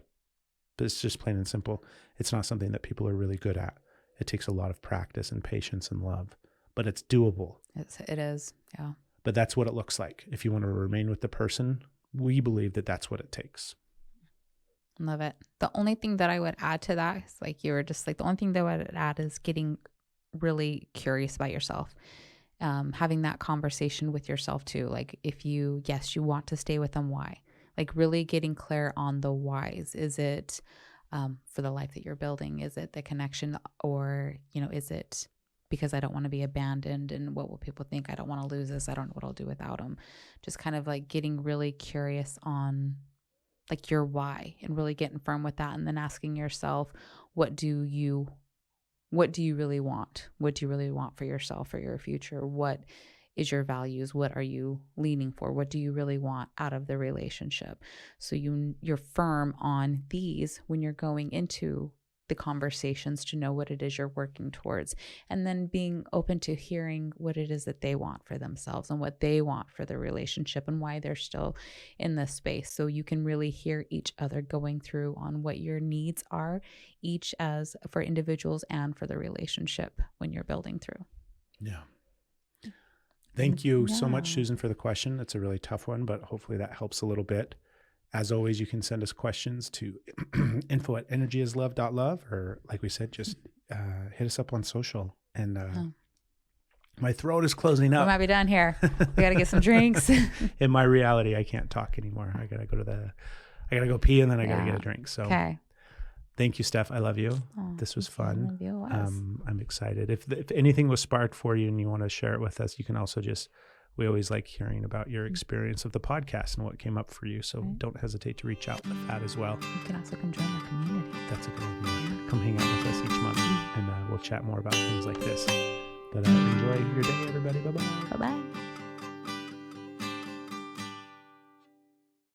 but it's just plain and simple. It's not something that people are really good at. It takes a lot of practice and patience and love, but it's doable. It is, yeah. But that's what it looks like. If you want to remain with the person, we believe that that's what it takes. Love it. The only thing that I would add to that is, like you were just like, the only thing that I would add is getting really curious about yourself. Having that conversation with yourself too. Like if you want to stay with them, why? Like really getting clear on the whys. Is it for the life that you're building? Is it the connection, or, is it because I don't want to be abandoned and what will people think? I don't want to lose this. I don't know what I'll do without them. Just kind of like getting really curious on like your why, and really getting firm with that, and then asking yourself, what do you really want? What do you really want for yourself, for your future? What is your values? What are you leaning for? What do you really want out of the relationship? So you're firm on these when you're going into the conversations, to know what it is you're working towards, and then being open to hearing what it is that they want for themselves and what they want for the relationship and why they're still in this space. So you can really hear each other going through on what your needs are, each as for individuals and for the relationship when you're building through. Yeah. Thank you so much, Susan, for the question. It's a really tough one, but hopefully that helps a little bit. As always, you can send us questions to info@energyislove.love, or like we said, just hit us up on social. And my throat is closing up. We might be done here. We got to get some drinks. In my reality, I can't talk anymore. I gotta go pee, and then I gotta get a drink. So thank you, Steph. I love you. This was fun. I love you. I'm excited. If anything was sparked for you and you want to share it with us, you can also we always like hearing about your experience of the podcast and what came up for you. So don't hesitate to reach out with that as well. You can also come join our community. That's a good idea. Yeah. Come hang out with us each month, and we'll chat more about things like this. But enjoy your day, everybody. Bye-bye. Bye-bye.